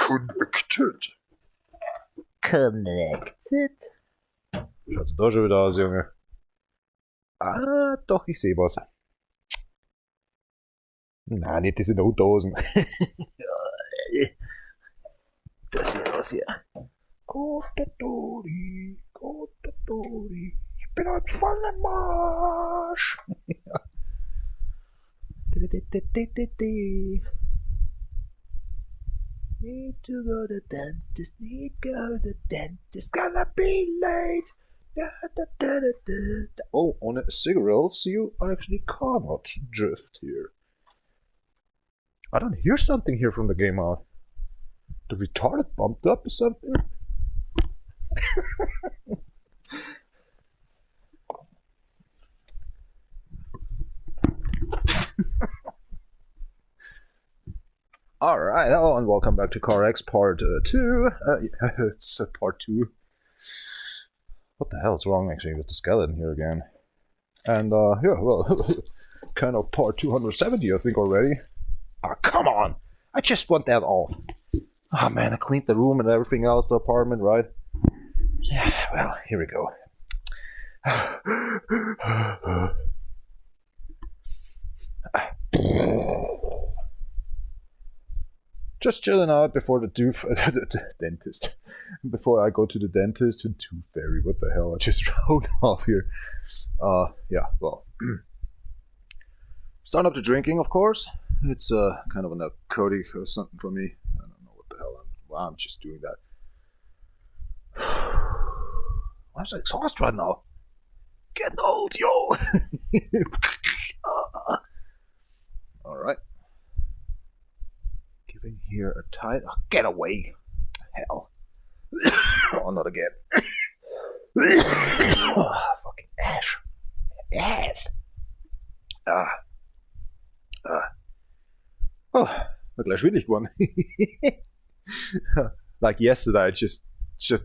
Connected. Connected? Schaut's da schon wieder aus, Junge? Ah, doch, ich sehe was. Na, nicht diese Notdosen. Das hier, was hier? Kotatori, ich bin ein voller Marsch. Need to go to the dentist, need to go to the dentist, Gonna be late. Oh, on a cigarettes, you actually cannot drift here. I don't hear something here from the game out. The retarded bumped up or something? Alright, hello and welcome back to CarX Part 2. Yeah, it's Part 2. What the hell is wrong actually with the skeleton here again? And yeah, well, kind of Part 270 I think already. Ah, come on! I just want that off. Oh man, I cleaned the room and everything else, the apartment, right? Yeah, well, here we go. Just chilling out before the dentist. Before I go to the dentist and Tooth Fairy. What the hell? I just wrote off here. Yeah, well. Start up the drinking, of course. It's kind of a narcotic or something for me. I don't know what the hell I'm just doing that. I'm so exhausted right now. Getting old, yo. Alright. Giving here a tight. Oh, get away. Hell. Oh, not again. Oh, fucking ash. Ass. Oh, war gleich schwindelig geworden. Like yesterday, I just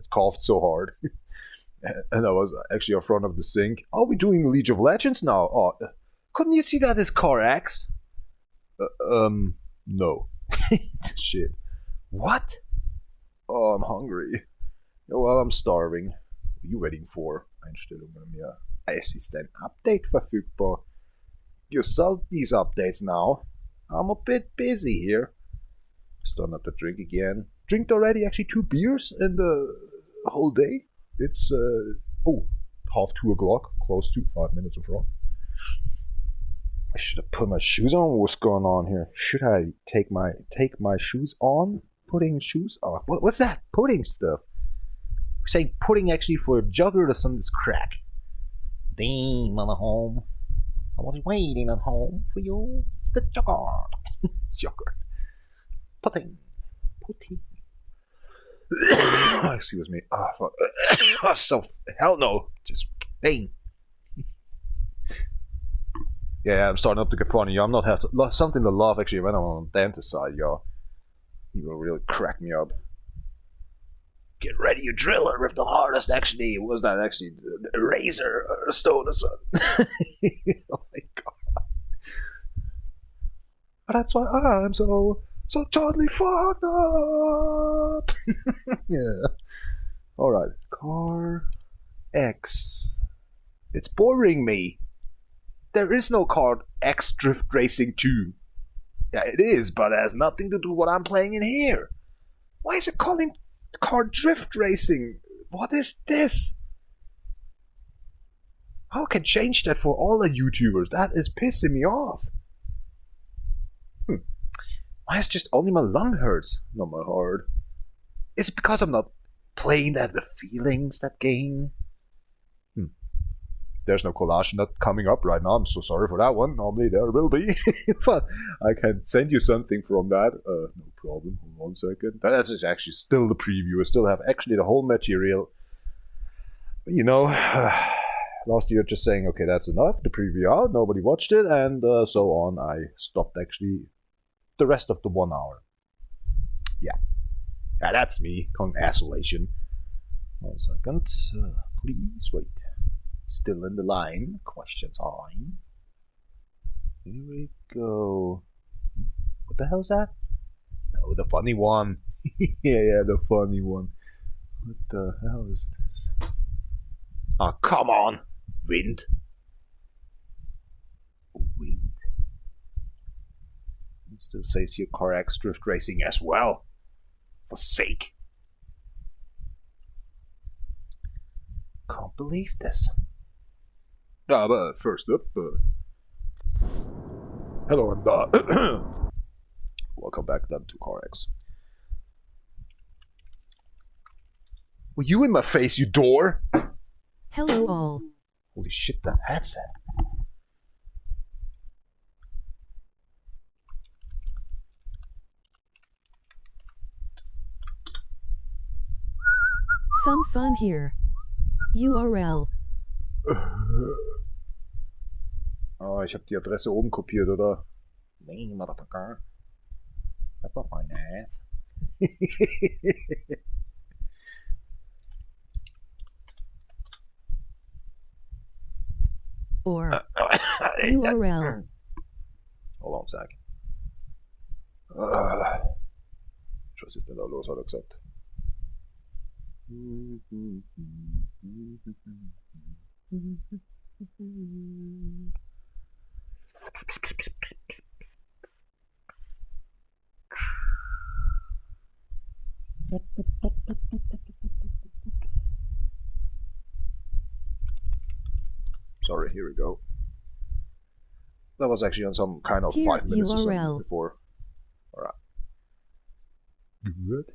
coughed so hard. And I was actually in front of the sink. Are we doing League of Legends now? Oh, couldn't you see that as CarX? No. Shit. What? Oh, I'm hungry. Well, I'm starving. What are you waiting for? Einstellungen mehr. Es ist ein Update verfügbar. You sell these updates now. I'm a bit busy here. Starting up to drink again. Drinked already actually 2 beers in the whole day. It's 2:30, close to 5 minutes of wrong. I should have put my shoes on. What's going on here? Should I take my shoes on? Putting shoes off. What's that? Pudding stuff. We're saying pudding actually for a jogger or something's crack. Damn, on the home. Someone's waiting at home for you. It's the jogger. Jogger. Pudding. Excuse me. Oh, so hell no. Just pain. Yeah, I'm starting up to get funny. I'm not have to, something to laugh actually when I'm on the dentist side, y'all. He will really crack me up. Get ready, you driller with the hardest actually. Was that actually a razor or a stone or something? Oh my god. That's why I'm so totally fucked up. Yeah. Alright. Car X. It's boring me. There is no Car X Drift Racing 2. Yeah, it is, but it has nothing to do with what I'm playing in here. Why is it calling Car Drift Racing? What is this? How can I change that for all the YouTubers? That is pissing me off. Why is just only my lung hurts, not my heart? Is it because I'm not playing that with feelings, that game? There's no collage not coming up right now. I'm so sorry for that one. Normally there will be. But I can send you something from that. No problem. Hold on 1 second. That's actually still the preview. I still have actually the whole material. But, you know, last year just saying, okay, that's enough. The preview out. Nobody watched it. And so on. I stopped actually the rest of the 1 hour. Yeah. Yeah, that's me. Isolation. 1 second. Please wait. Still in the line. Question time. Here we go. What the hell is that? No, the funny one. Yeah, the funny one. What the hell is this? Oh, come on! Wind. Wind. It still says here CarX Drift Racing as well. For sake. Can't believe this. But first up, hello and welcome back then to CarX. Were you in my face, you door? Hello all. Holy shit, that headset. Some fun here. URL. Oh, ich habe die Adresse oben kopiert, oder? Nee, motherfucker. That's not my ass. Or URL. Hold on a sec. Was ist denn da los, hat er gesagt. Sorry, here we go. That was actually on some kind of Here, 5 minutes or URL. something before. Alright. Good.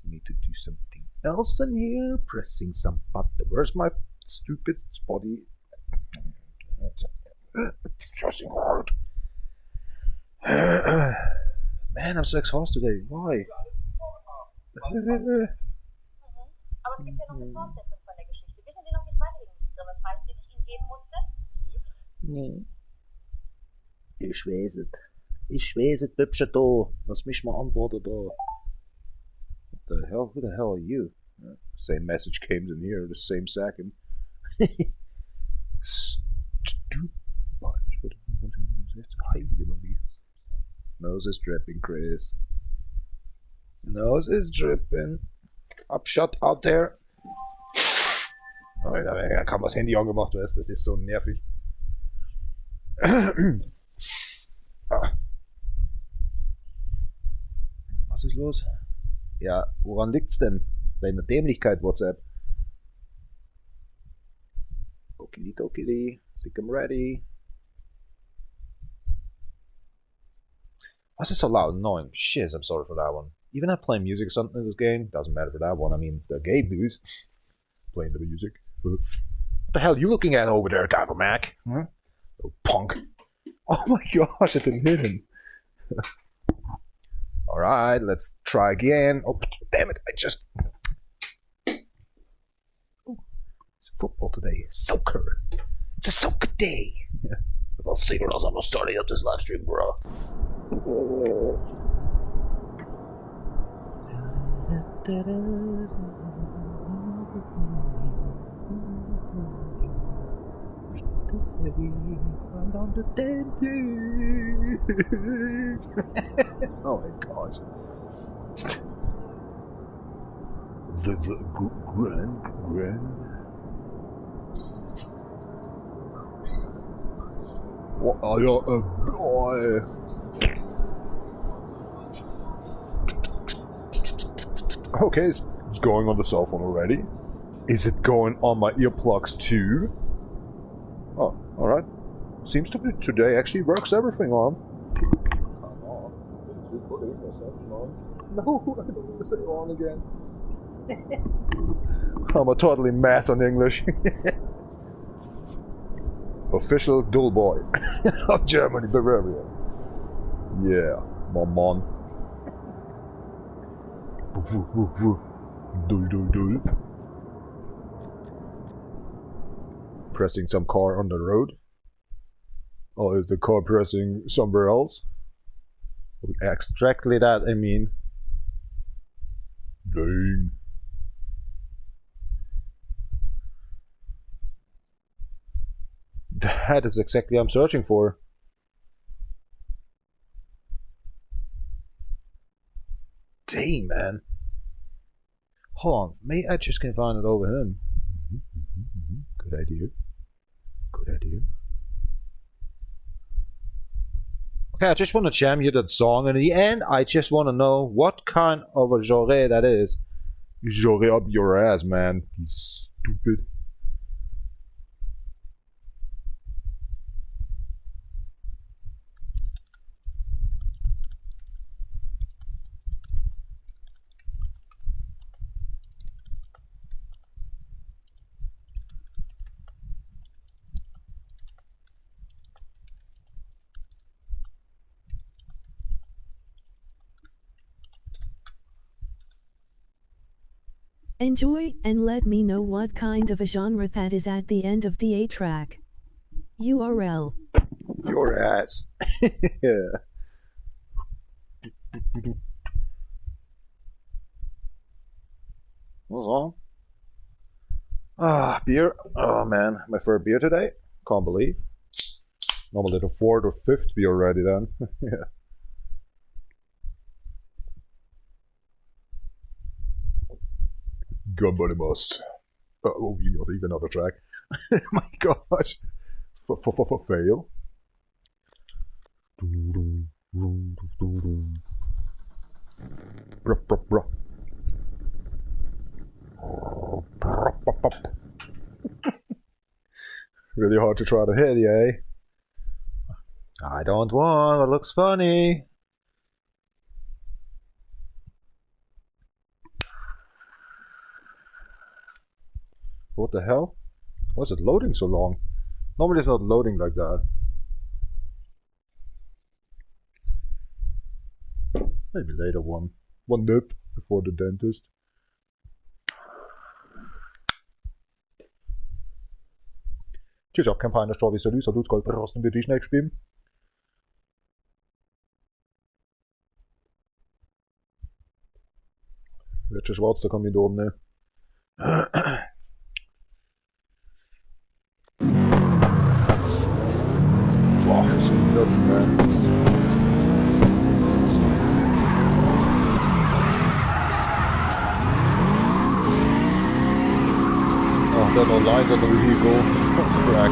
Need to do something else in here. Pressing some button. Where's my stupid body? Pressing hard. Man, I'm so exhausted today. Why? Aber es gibt ja noch eine Fortsetzung von der Geschichte. Wissen Sie noch, wie es weiterging mit dem Grimme-Preis, den ich Ihnen geben musste? Nee. Ich weiß es. Ich weiß es, Bübsche da. Lass mich mal antworten da. What the hell? Who the hell are you? Same message came in here the same second. Stupid. Nose is dripping, Chris. Nose is dripping. Upshot out there. Oh, da kann man das Handy angemacht, weißt du, das ist so nervig. Was ist los? Ja, woran liegt's denn? Deine Dämlichkeit, WhatsApp. Okidoki, think I'm ready. Why is it so loud and annoying? Shiz, I'm sorry for that one. Even if playing music or something in this game, doesn't matter for that one. I mean, the game news. Playing the music. What the hell are you looking at over there, Gabba Mac? Huh? Oh, punk. Oh my gosh, I didn't hit him. Alright, let's try again. Oh, damn it, I just... Oh, it's football today. Soccer. It's a soccer day. I'll see what else I'm starting up this live stream, bro. Oh my gosh. The grand. What are you, boy? Okay, it's going on the cell phone already. Is it going on my earplugs too? Oh, alright. Seems to be today actually works everything on. Come on. No, I don't want to say on again. I'm a totally mess on English. Official dual boy of Germany, Bavaria. Yeah, my man. Dul. Pressing some car on the road. Or is the car pressing somewhere else? Exactly that, I mean. Dang. That is exactly what I'm searching for. Dang, man. Hold on, maybe I just can find it over him. Good idea. Good idea. Okay, I just want to jam you that song, and in the end, I just want to know what kind of a genre that is. Genre up your ass, man. You stupid. Enjoy and let me know what kind of a genre that is at the end of the A track. URL. Your ass. Yeah. What's on? Ah, beer. Oh man, my third beer today. Can't believe. Normally the fourth or fifth beer already then. Yeah. Ganbarimas. Oh, you know, even another track. My gosh. Fail. Really hard to try to hit, eh? I don't want what looks funny. What the hell? Why is it loading so long? Normally it's not loading like that. Maybe later one. One nip before the dentist. Tjus, auch Kampagne Storby Salü, Salut Gold Rosten wir die schnell spielen. Wird schon schwarz, da kommen wir da oben, ne? Boah, das ist nothing, man. Oh, there are no lines on the vehicle. Crack.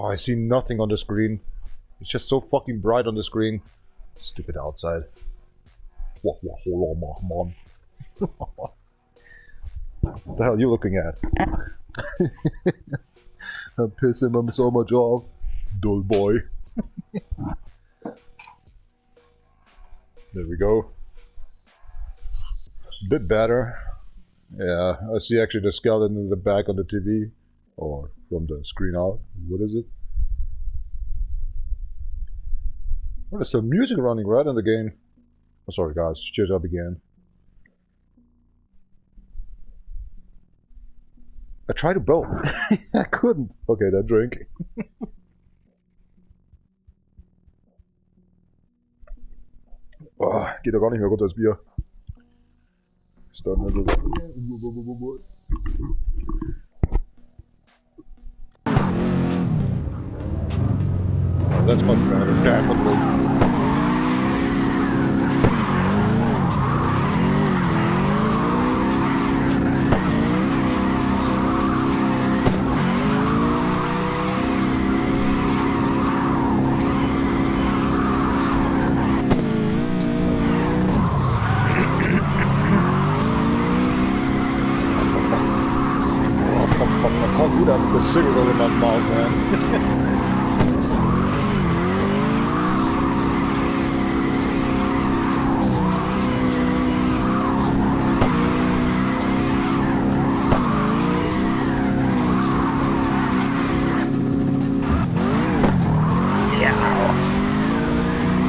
I see nothing on the screen. It's just so fucking bright on the screen. Stupid outside. What the hell are you looking at? I'm pissing him so much off. Dull boy. There we go. Bit better. Yeah, I see actually the skeleton in the back on the TV. Or from the screen out. What is it? Oh, there's some music running right in the game. Oh, sorry guys, cheers up again. I tried to both. I couldn't. Okay, that drink. Oh, geht doch gar nicht mehr runter, das Bier. Oh, that's much better, definitely. The cigarette in my mouth, man.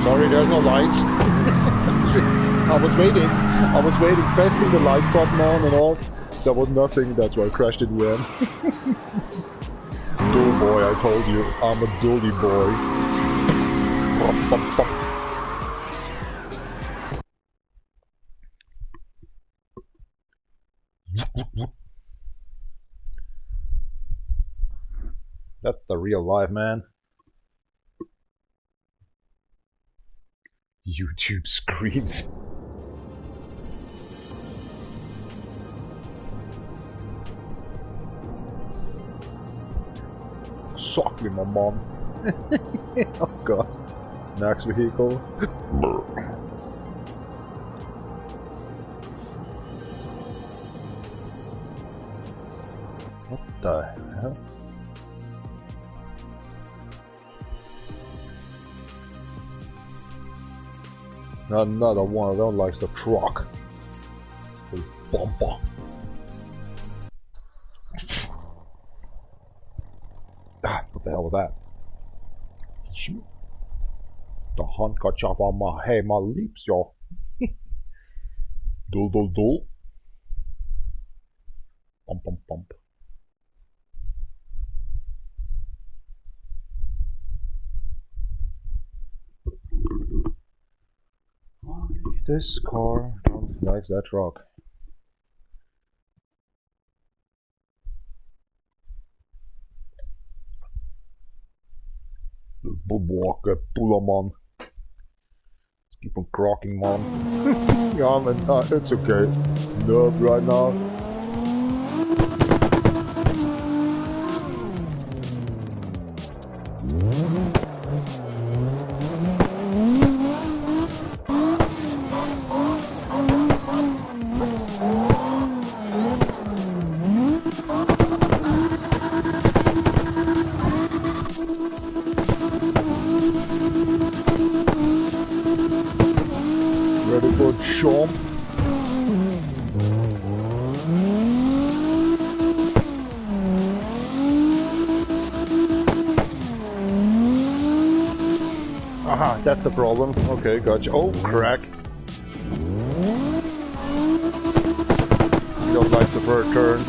Sorry, there's no lights. I was waiting, pressing the light button on and off. There was nothing, that's why I crashed in the end. Dull boy, I told you, I'm a dully boy. That's the real life, man. YouTube screens. Suck me, my mom. Oh god. Next vehicle. What the hell? Another one of them likes the truck. The bumper. Ah, what the hell was that? Shoot. The handkerchief on my hey, my lips, y'all. Dull, dull, dull. Bump, bump, bump. This car don't like that truck. Bulwark, pull man. Keep on crocking, man. Yeah, man, it's okay. No, right now. Ready for chomp? Aha, that's the problem. Okay, gotcha. Oh, crack. You don't like the first turn.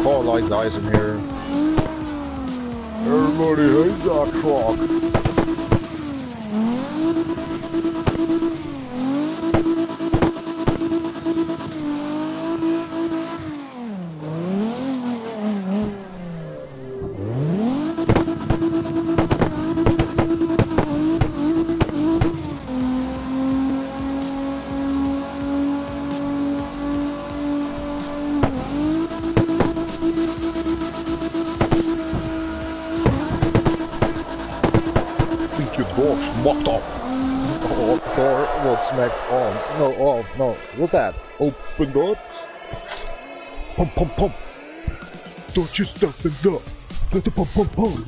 All light guys in here. Everybody hates that truck. Smacked up. Oh, door was smacked on. No, oh, no. What's that? Open doors. Pump, pump, pump. Don't you stop the door. Pump, pump, pump, pump.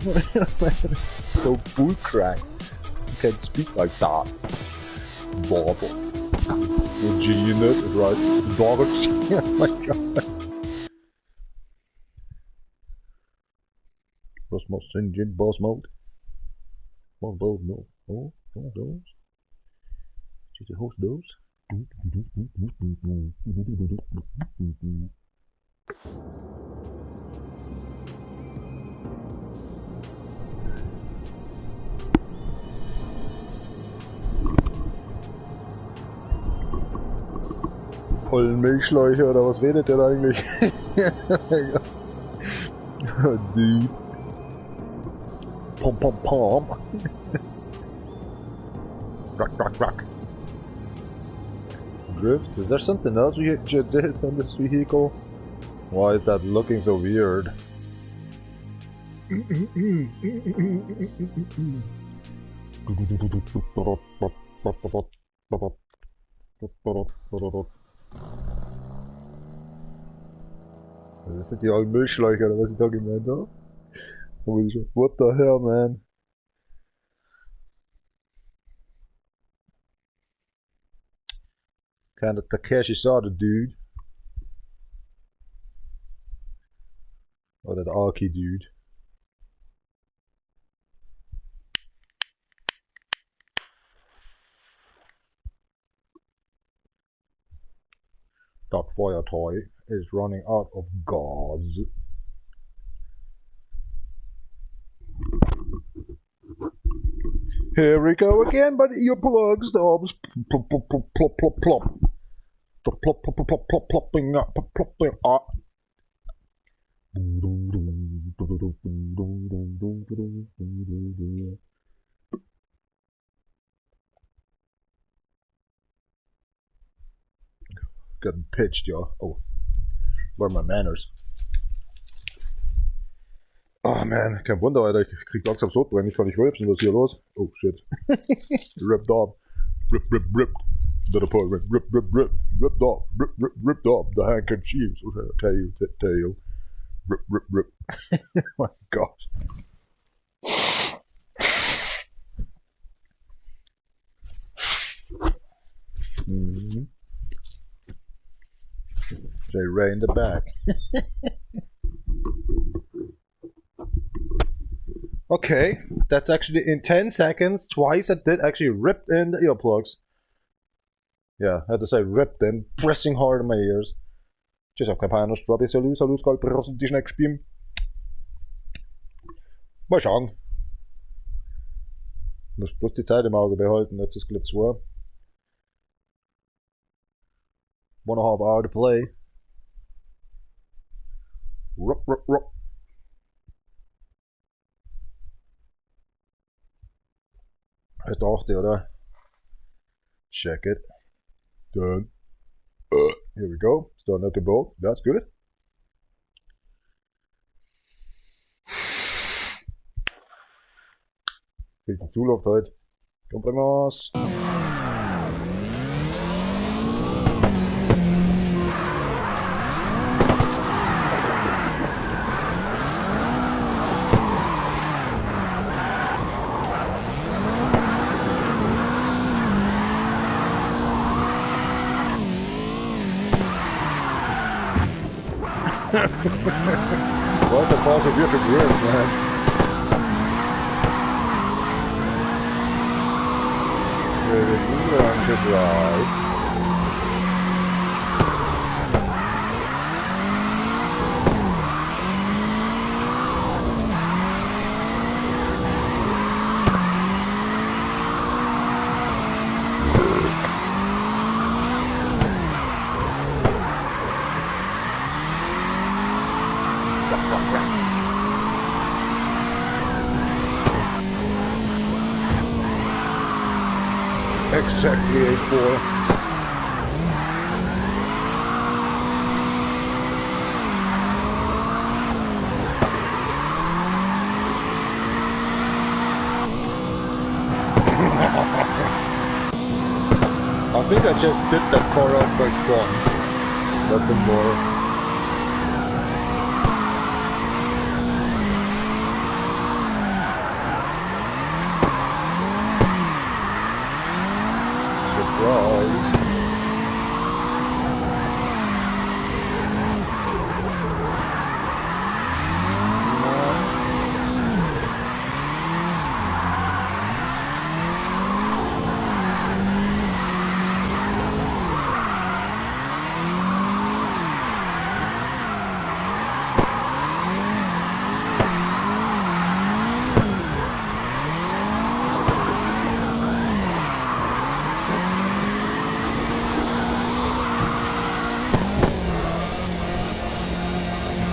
So bullcrack. You can't speak like that. Bob. You're G in it, right? Dog. Oh my god. Boss mode, engine, boss mode. Boss mode, no. Oh, those. Just a host those. Vollen Milchschläuche oder was redet der da eigentlich? Oh, dude. Pom pom pom. Rock rock rock. Drift? Is there something else you did on this vehicle? Why is that looking so weird? Das sind die alten Milchschläuche, oder was ich da gemeint habe? What the hell, man? Kinda Takeshi saw the dude. Or that Aki dude. That fire toy is running out of gas. Here we go again, but earplugs, Dobbs. Plop, plop, plop, plop, plop, plop. Plop, plop, plop, plop, plop, plopping up, plopping up. Getting pitched, y'all. Oh, where are my manners? Oh man, kein Wunder, Alter. Ich krieg langsam Sodbrennen. Ich kann nicht rülpsen. Was ist hier los? Oh shit. Ripped off. Ripped. The apartment. Ripped off. Ripped off. The handkerchiefs. Tail. Rip. Oh my gosh. Mm-hmm. J. Ray in the back. Okay, that's actually in 10 seconds. Twice I did actually rip in the earplugs. Yeah, I had to say ripped in, pressing hard in my ears. Tschüss, auf Kampaner, Strawberry, Salut, Skalp, die Schneck spielen. Mal schauen. Muss bloß die Zeit im Auge behalten, jetzt ist gleich 2. 1.5 hour to play. Rup. I dachte, oder? Check it. Done. Here we go. Starting at the boat. That's good. Bisschen Zulauf heute. Komprimios. What the balls of your grip, man? Ready to drive. Exactly 8-4. think I just did that car out by fun. Nothing more. Surprise.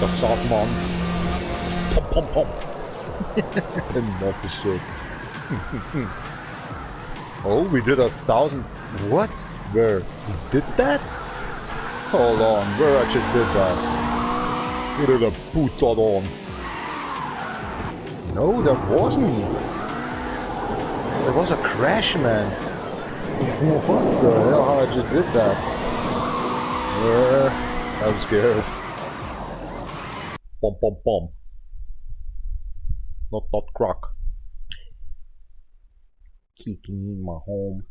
That's off, man. Pom pom pom. Not the shit. Oh, we did 1,000. What? Where? We did that? Hold on, where I just did that? Where did I put that on? No, there wasn't. There was a crash, man. What the hell? How I just did that? I'm scared. Pom pom pom. Not crack. Kicking in my home.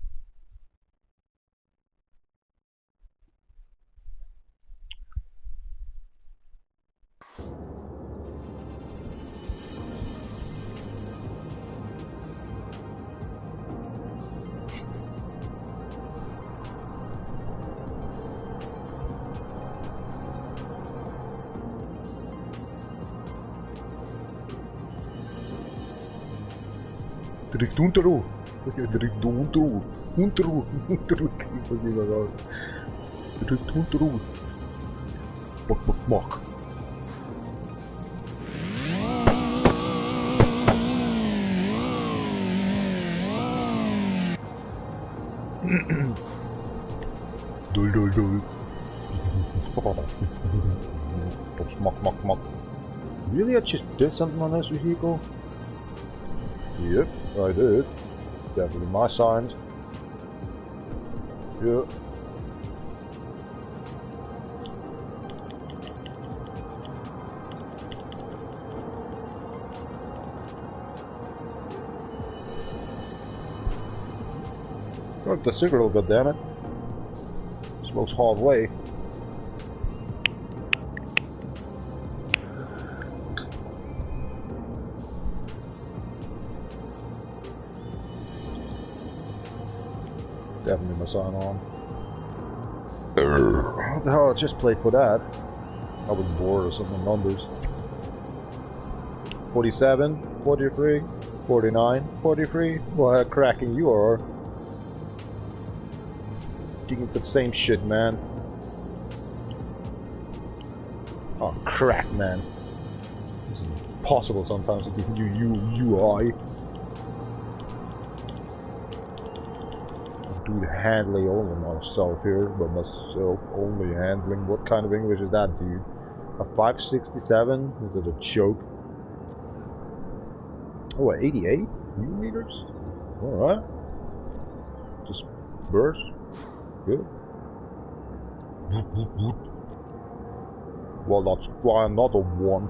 Direkt unteru. Direkt unteru. Unteru. Unteru. Direkt unteru. Bak bak bak. Dul dul dul. Smack smack smack. Really, I just did something on this vehicle? Yep, I did. Definitely my signs. Yep. Got the signal, goddammit. Smokes halfway. Definitely my sign on. What the hell, I just played for that. I was bored or something, numbers. 47, 43, 49, 43. What cracking you are. Digging for the same shit, man. Oh, crack, man. This is impossible sometimes with the new UI. Do the handling only myself here, but myself only handling. What kind of English is that, dude? A 567? Is it a joke? Oh, 88 millimeters? Alright. Just burst. Good. Well, let's try another one.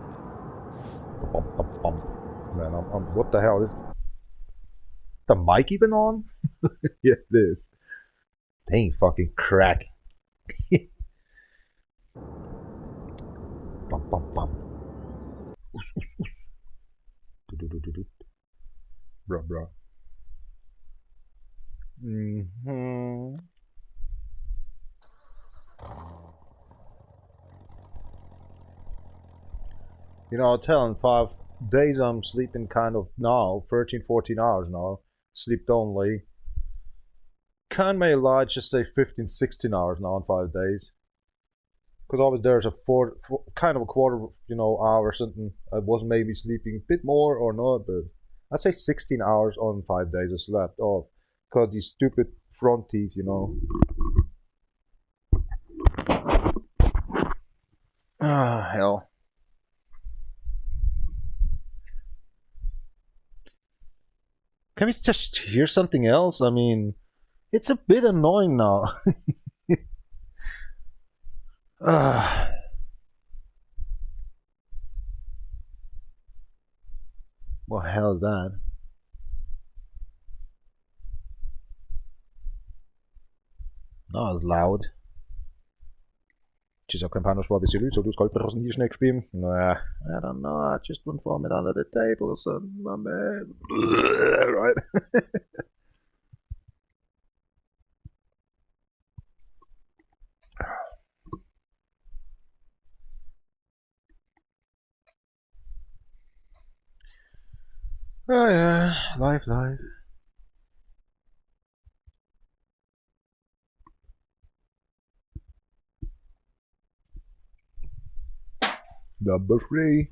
Man, I'm what the hell is the mic even on? Yeah, it is. Dang fucking crack. Bum bum bum. Oos, oos, oos. Bruh, bruh. You know, I'm telling 5 days I'm sleeping kind of now, 13, 14 hours now. Sleep only. Can may lie, just say 15, 16 hours now in 5 days. Because always there's a kind of a quarter, you know, hour or something. I was maybe sleeping a bit more or not, but I'd say 16 hours on 5 days I slept off. Because these stupid front teeth, you know. Ah, hell. Can we just hear something else? I mean, It's a bit annoying now. What the hell is that? That was loud. She's a campano for obviously, so those culprits nicht next beam. Nah, I don't know. I just went for it under the table, so my man. Right. Oh yeah, life. Number 3.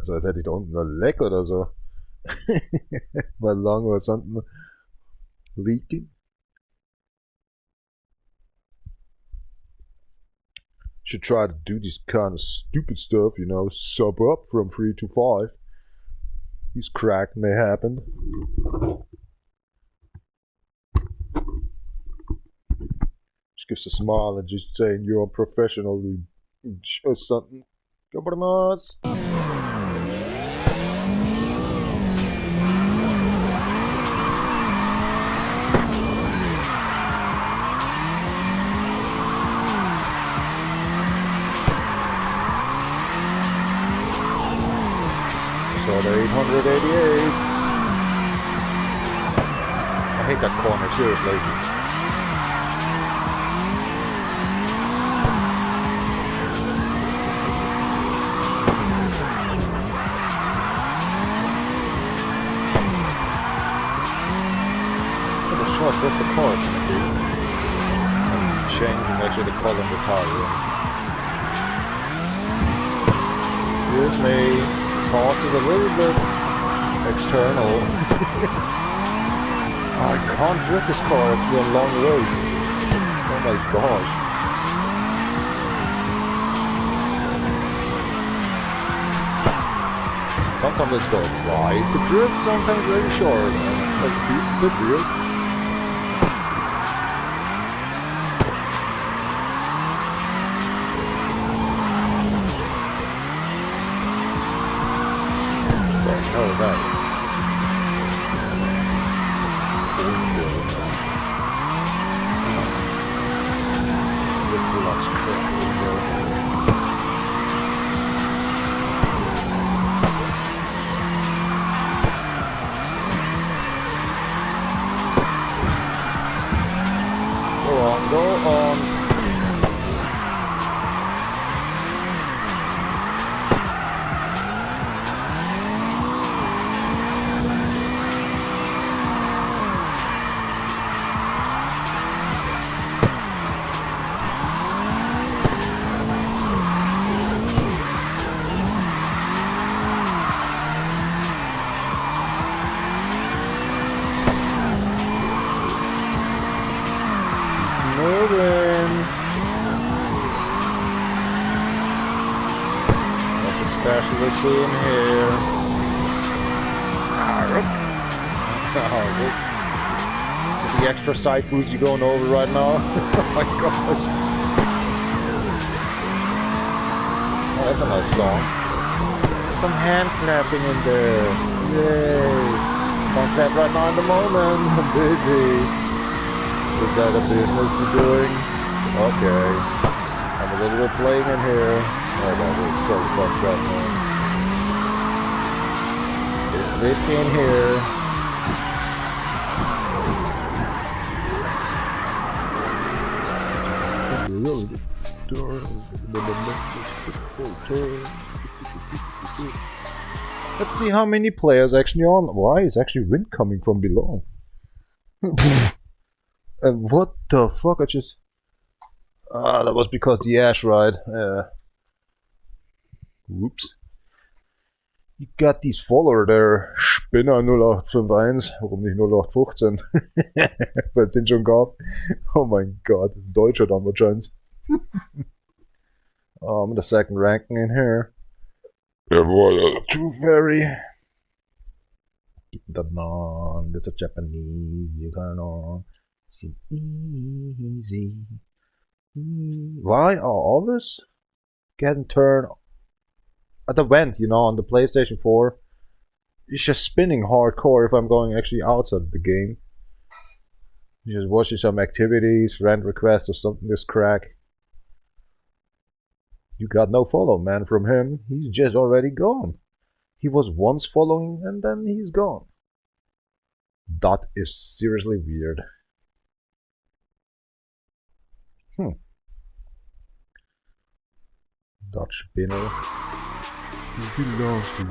So als hätte ich da unten ein Leck oder so. Ballon or something leaking. Should try to do this kind of stupid stuff, you know, sub up from 3 to 5. These crack may happen. Just gives a smile and just saying you're a professional or something. Vámonos. So the 888. I hate that corner, seriously. What the car is going to do? I'm changing actually the color of the tire. Excuse me, thought is a little bit external. I can't drift this car after a long race. Oh my gosh. Sometimes it's go wide to drift, sometimes very short. Like the drift. Specialist in here. The extra side boost you going over right now? Oh my gosh. Oh, that's a nice song. Some hand clapping in there. Yay. Can't clap right now in the moment. I'm busy. Is that a business you're doing? Okay. I'm a little bit playing in here. Oh, that is so fucked up, man. There's whiskey in here. Let's see how many players actually on. Why is actually wind coming from below? And what the fuck? I just. Ah, that was because the ash ride. Whoops. You got these Follower there. Spinner 0851. Warum nicht 0815? Weil es den schon gab. Oh mein Gott, das ist ein Deutscher dann wahrscheinlich. I'm in the second ranking in here. Jawohl. Too very. Getting that on. There's a Japanese. You got it on. Easy. Why are all of us getting turned at the vent, you know, on the PlayStation 4? It's just spinning hardcore if I'm going actually outside the game. Just watching some activities, friend requests or something, this crack. You got no follow, man, from him. He's just already gone. He was once following and then he's gone. That is seriously weird. Dutch spinner. He belongs to you.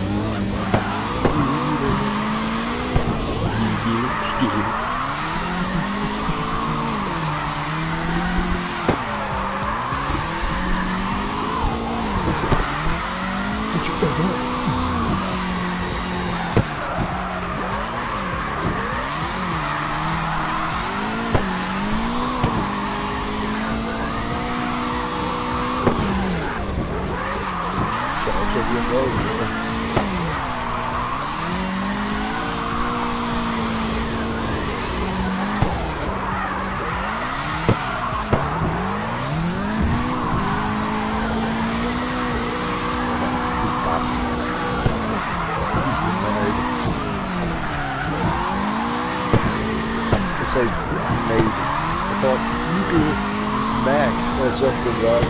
Something right.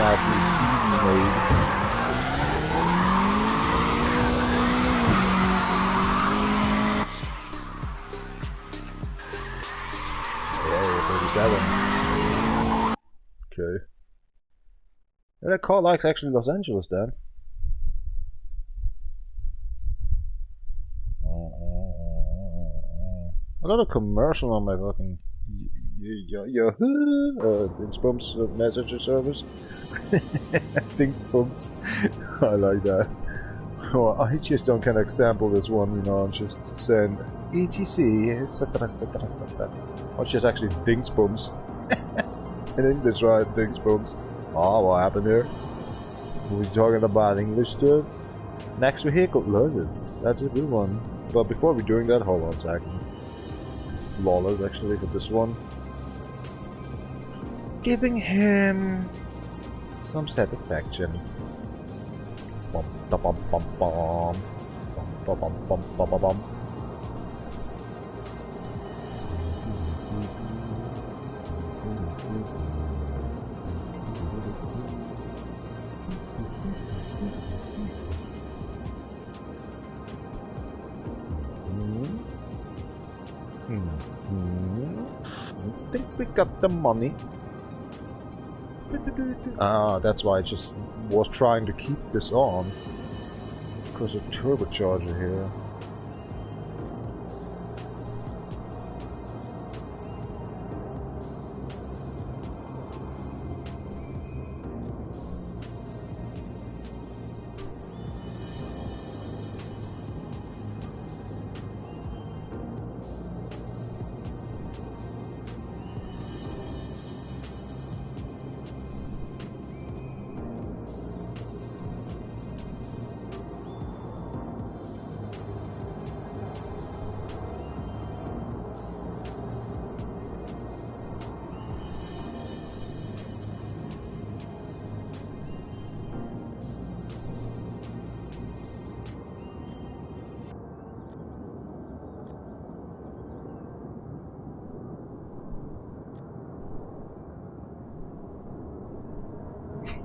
Nice and easy made. Yeah, 37. Okay. Yeah, that car likes actually Los Angeles then. Another commercial on my fucking Dingsbums messenger service. Dingsbums. I like that. Well, I just don't kind of sample this one, you know, I'm just saying ETC, etc, etc, etc. Or just actually Dingsbums. In English, right? Dingsbums. Oh, what happened here? We're talking about English stuff. Next vehicle, loaded. That's a good one. But before we're doing that, hold on a second. Lawless actually for this one. Giving him some satisfaction. Bum bum bum bum bum bum bum bum bum bum bum. I think we got the money. Ah, that's why I just was trying to keep this on. Because of turbocharger here.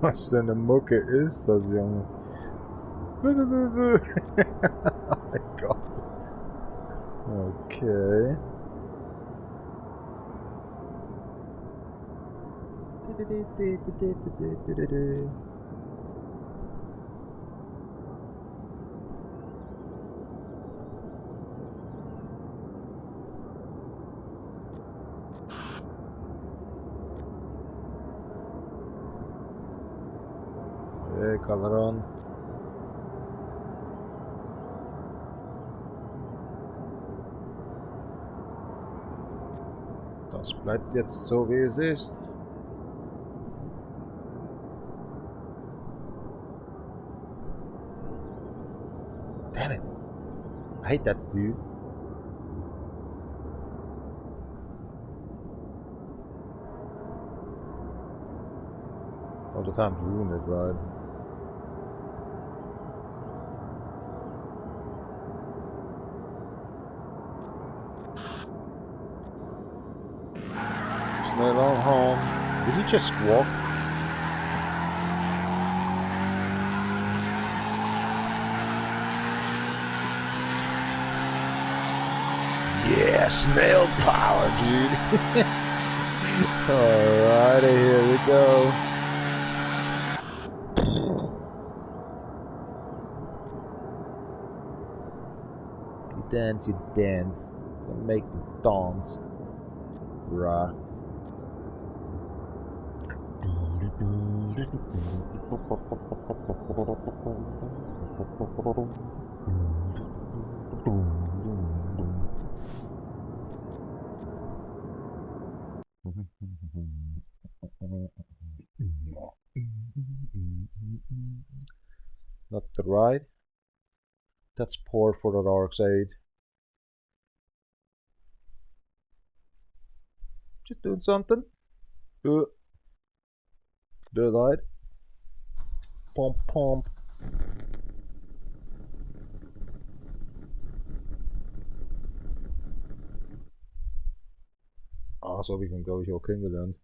Was für eine Mucke ist das, Junge? Oh mein Gott. Okay. Okay, Calderon. Das bleibt jetzt so wie es ist. Damn it. I hate that view. All the time ruin it, right? Snail on home. Did he just squawk? Yeah, snail power, dude. Alrighty, here we go. You dance. Don't make the dance. Rah. Not the right. That's poor for the dark side. Just doing something. Do it. Do that. Pump, pump. Ah, so we can go with your Kingdom then.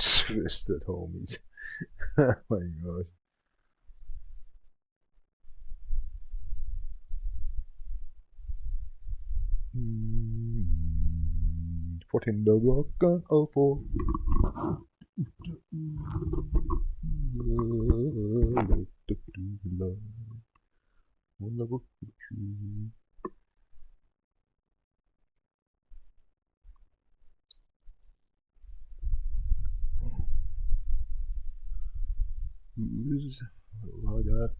Twisted homies. Oh my god. Fourteen the rock gun 04. Who's like that?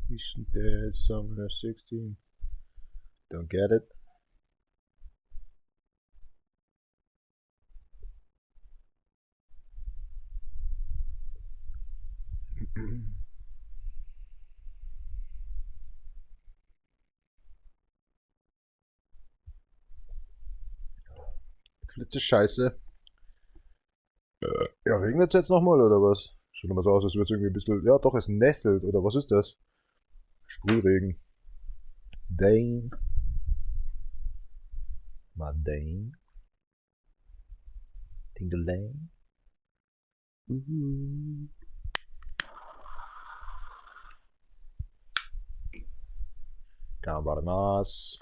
Recent dead, summer 16. Don't get it. Flitze Scheiße. Ja, regnet es jetzt nochmal oder was? Schaut mal so aus, als würde es irgendwie ein bisschen. Ja, doch, es nesselt oder was ist das? Sprühregen. Dane. Mal Dane. Dingelang. Cabernas.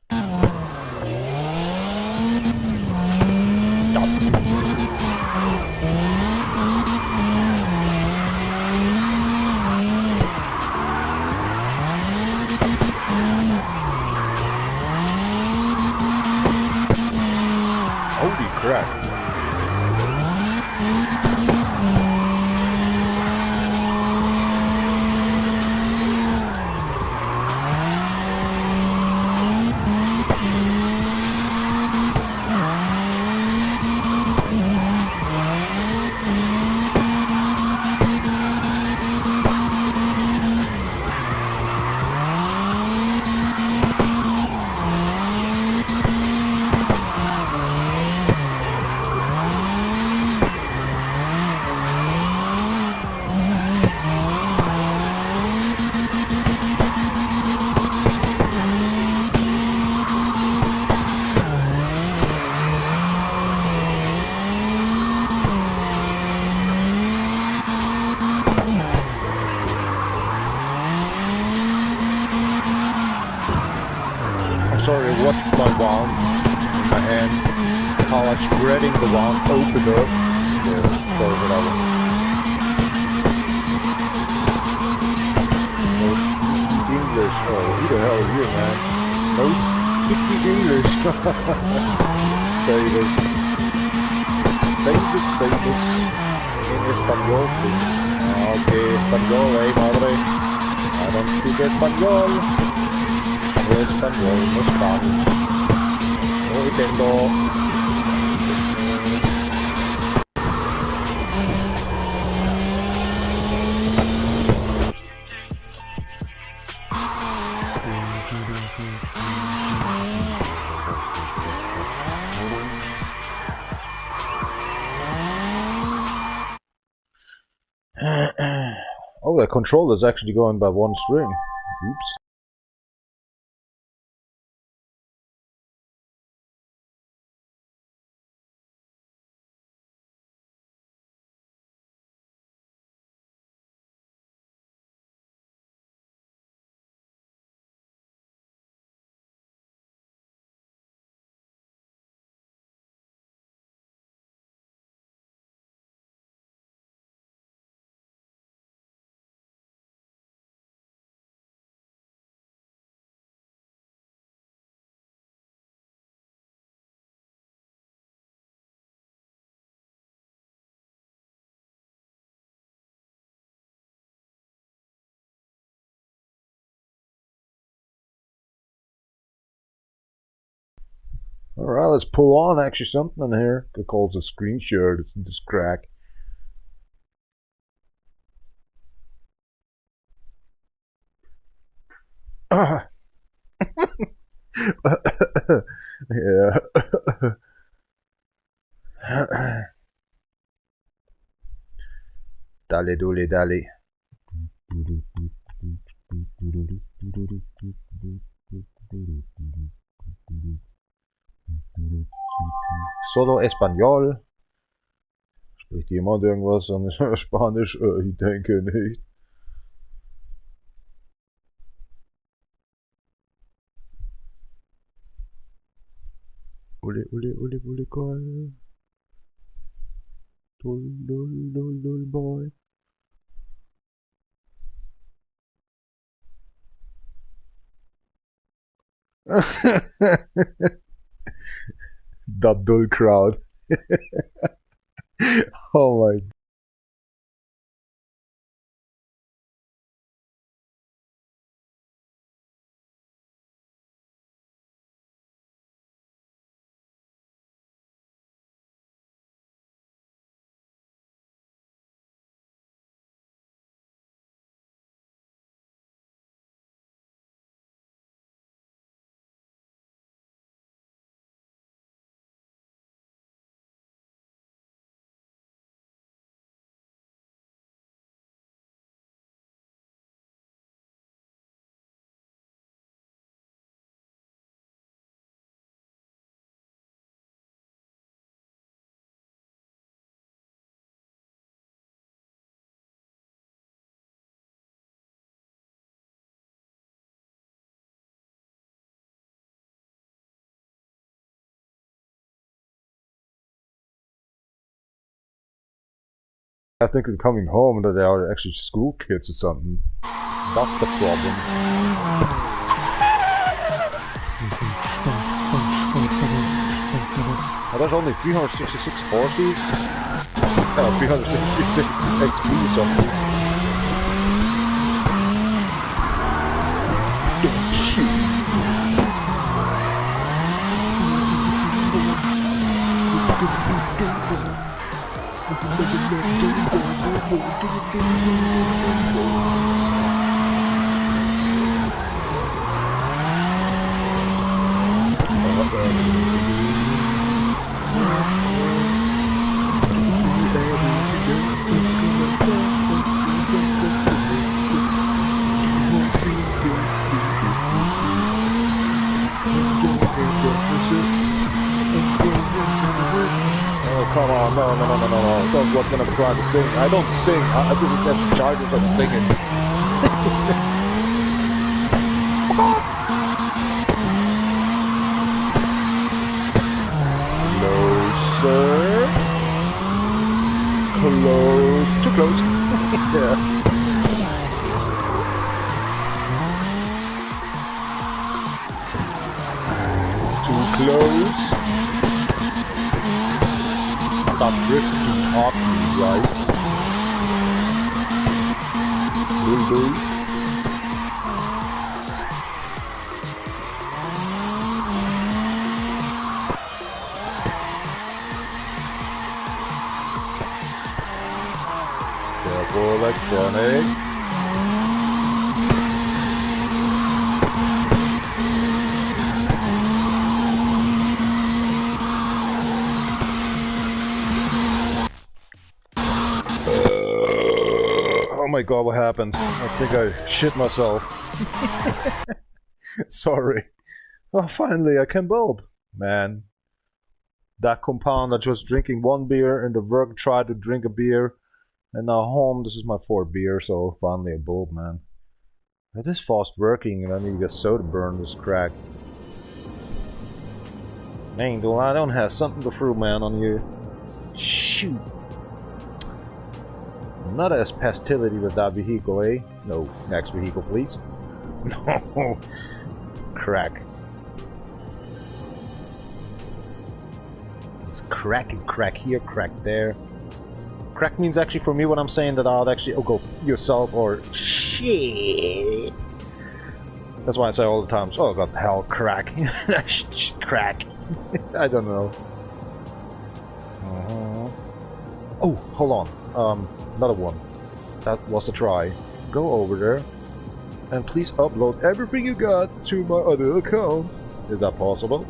Holy crap. Sorry, watch my wound in my hand. How I'm spreading the wound open up. Yeah, sorry for that one. No speaky English. Oh, who the hell are you, man? No speaky English. Famous. Famous. In Espanol, please. Okay, Espanol, eh, madre. I don't speak Espanol. No español, no Spanish, no intendo. Oh, the controller's actually going by one string. Oops. Alright, let's pull on actually something in here. Could call it a screen share, this crack. Yeah. Dale, dole, dale. Solo Español. Spricht jemand irgendwas an Spanisch? Ich denke nicht. Ule, ule, ule, ule, geil. Dul, dul, dul, dul, boy. That dull crowd. Oh my. I think they're coming home that they are actually school kids or something. That's the problem. Oh, there's only 366 horses? 366 XP or something. Don't shoot. Come on, no. That's what I'm trying to sing. I don't sing. I do it as charges of singing. Closer. Close. Too close. Yeah. Too close. Stop drifting off me, right? Bull. Careful, electronic. Oh my god, what happened? I think I shit myself. Sorry. Oh, finally, I can bulb. Man. That compound, I just drinking one beer, and the work tried to drink a beer, and now home, this is my fourth beer, so finally a bulb, man. It is fast working, and I need to get soda burn this crack. Man, do I don't have something to throw, man, on you. Shoot. Not as pastility with that vehicle, eh? No, next vehicle, please. No. Crack. It's crack and crack here, crack there. Crack means actually for me when I'm saying that I'll actually go yourself or shit. That's why I say all the time, oh god, hell, crack. Crack. I don't know. Oh, hold on. Another one. That was the try. Go over there and please upload everything you got to my other account. Is that possible?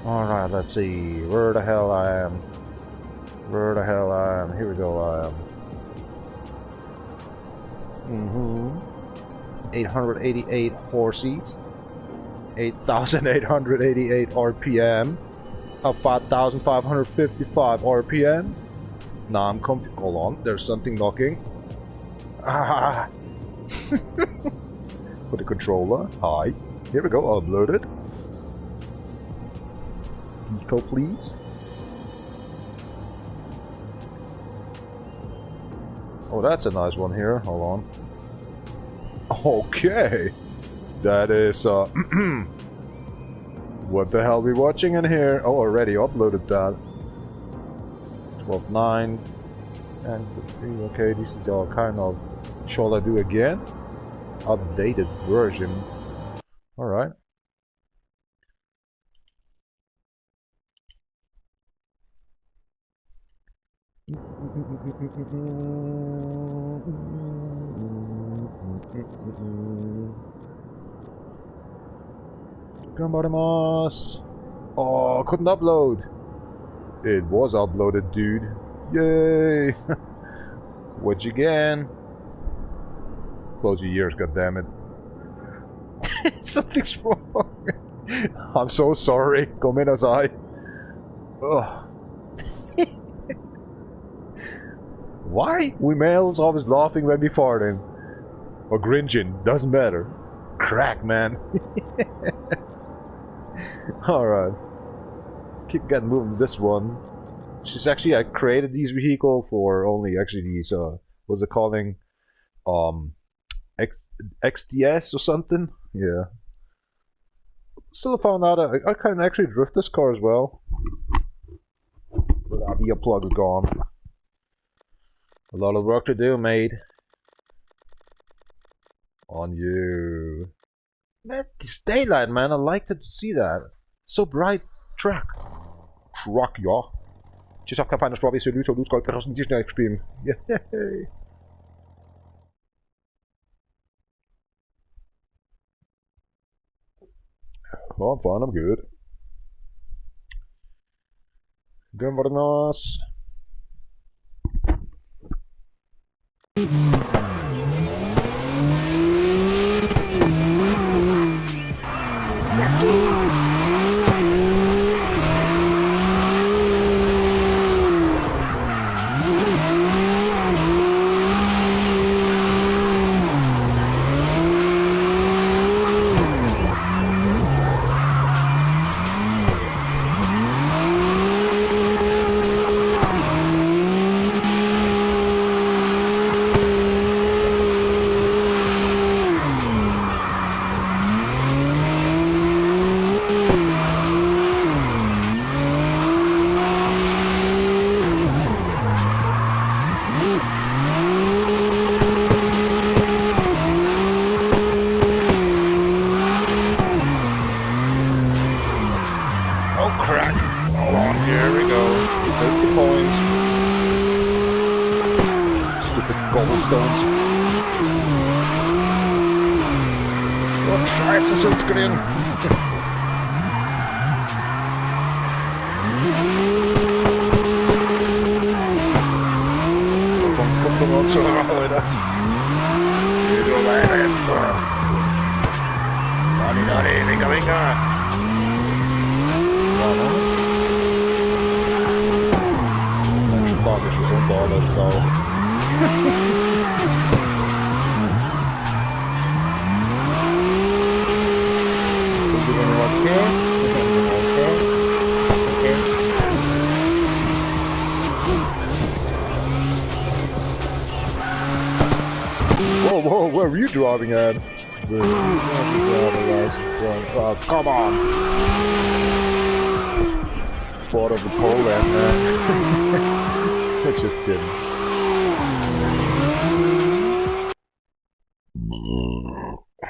Alright, let's see. Where the hell I am. Where the hell I am. Here we go, I am. 888 horses. 8,888 RPM. Up 5,555 RPM. Now I'm comfy. Hold on, there's something knocking. Ah! For the controller. Hi. Here we go, upload it. Eco, please. Oh, that's a nice one here. Hold on. Okay. That is, what the hell are we watching in here? Oh, already uploaded that. 12.9 and 3. Okay, this is all kind of. Shall I do again? Updated version. Alright. Ganbarimasu. Oh, couldn't upload. It was uploaded, dude. Yay! What'd you get? Close your ears, goddammit. Something's wrong. I'm so sorry. Gomenasai. Ugh. Why? We males always laughing when we farting. Or gringing. Doesn't matter. Crack, man. Alright. Keep getting moving to this one. She's actually, I created these vehicle for only actually these, what's it calling? XDS or something? Yeah. Still found out I can actually drift this car as well. Without the plug gone. A lot of work to do, mate. On you. Man, this daylight, man. I like to see that. So bright. Track. Truck, ja. Ich hab keine Strawberry Solution, du sollst gerade nicht schnell spielen. Yay. Oh, I'm fine, I'm good. Ganbarimasu. cobblestones. Oh, scheiße, Silkscreen! Kommt doch mal zu, Alter. Geh du weiter jetzt, Dani, winka! Mein Spanisch ist unter aller Sau. Whoa, where are you driving at? Oh, come on! Bought of the Poland, man. That's just kidding.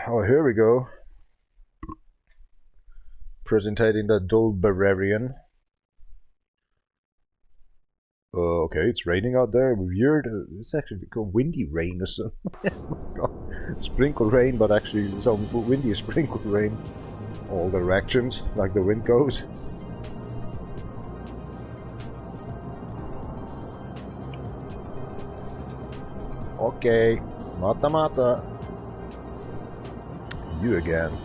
Oh, here we go. Presenting the dull Bavarian. Okay, it's raining out there. Weird. It's actually called windy rain or something. Sprinkle rain, but actually some windy sprinkle rain. All directions, like the wind goes. Okay, mata. You again.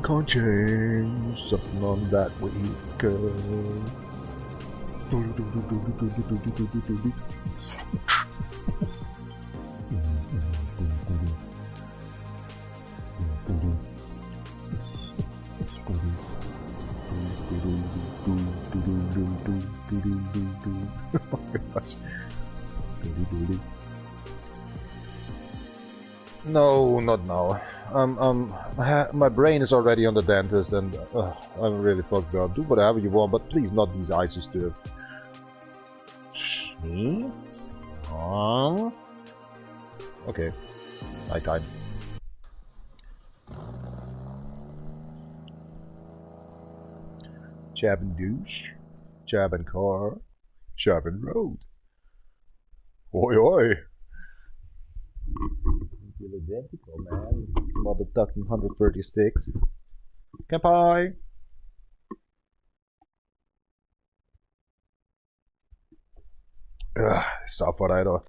Can't change something on that weekend. Oh my gosh. No, not now. My brain is already on the dentist, and I'm really fucked up. Do whatever you want, but please not these icy stuff. Sneeze? Okay. Night time. Chapin douche, Chapin car, Chapin road. Oi oi! Feel identical, man. Mother ducking 136. Kampai! Sa på deg, da.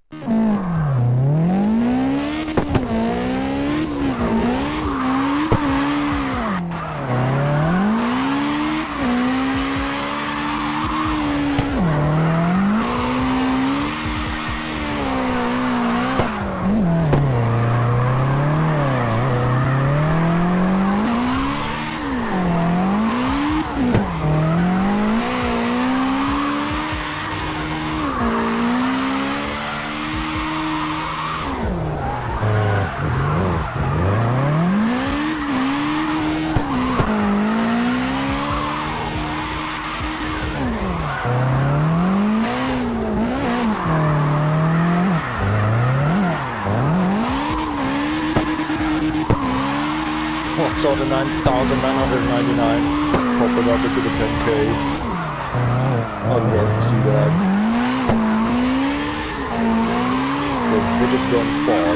Saw the 9,999 popping up into the 10K. I'd love to see that. The biggest gone far.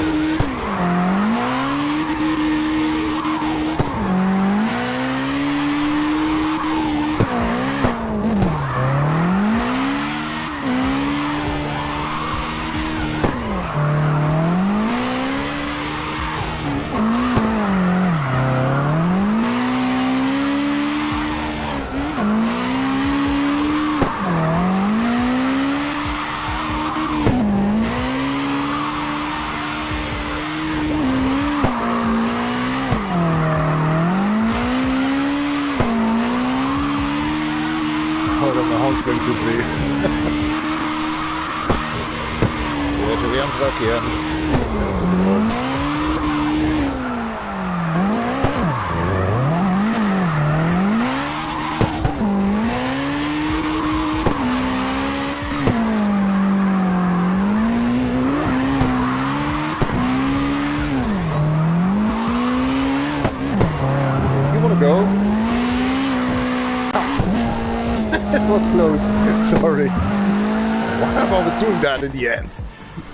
It was close. Sorry. Why am I always doing that in the end?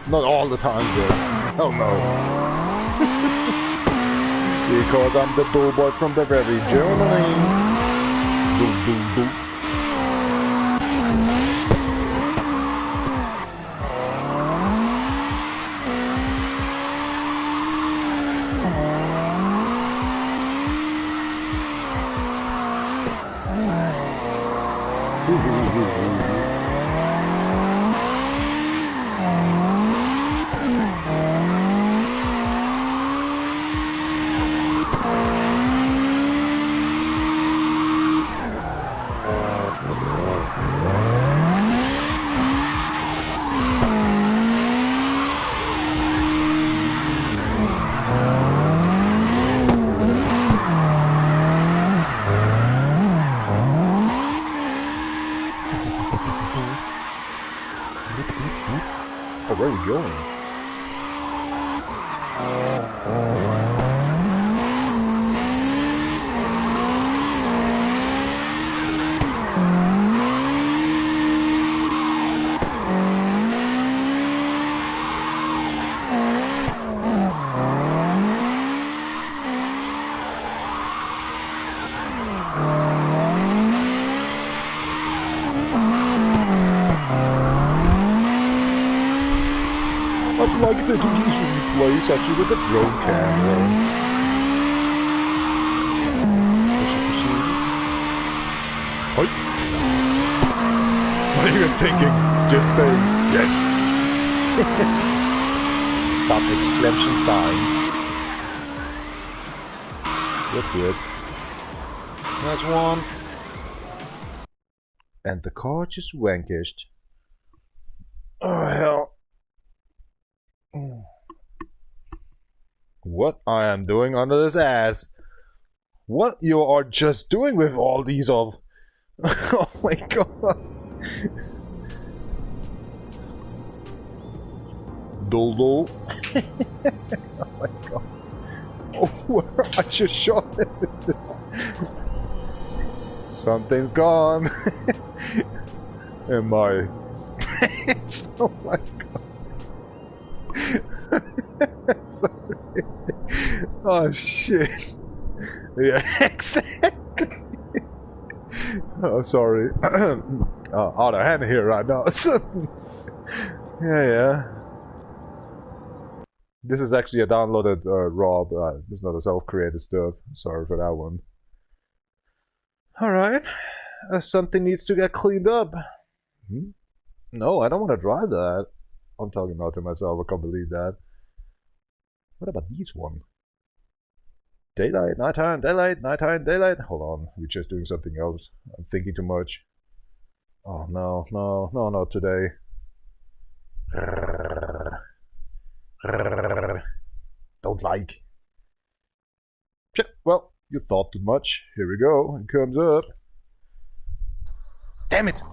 Not all the time, though. Oh no. Because I'm the bull boy from the very Germany. Boom, boom, boom. Oh, where are we going? I'd like to do these replays actually with a drone camera. What are you thinking? Just say yes. Stop exclamation sign. That's good. That's one. And the car just vanquished. Oh hell. What I am doing under this ass? What you are just doing with all these of? Oh my god! Dodo. Oh my god! Oh, where I just shot it. Something's gone. In my pants. Oh my god. Sorry. Oh shit. Yeah, exactly. Oh, sorry. Out of hand here right now. Yeah. This is actually a downloaded RAW. This is not a self-created stuff. Sorry for that one. Alright. Something needs to get cleaned up. No, I don't want to drive that. I'm talking about to myself, I can't believe that. What about these one? Daylight, nighttime, daylight, nighttime, daylight. Hold on, we're just doing something else. I'm thinking too much. Oh no, no, no, not today. Don't like. Well, you thought too much. Here we go, it comes up. Damn it!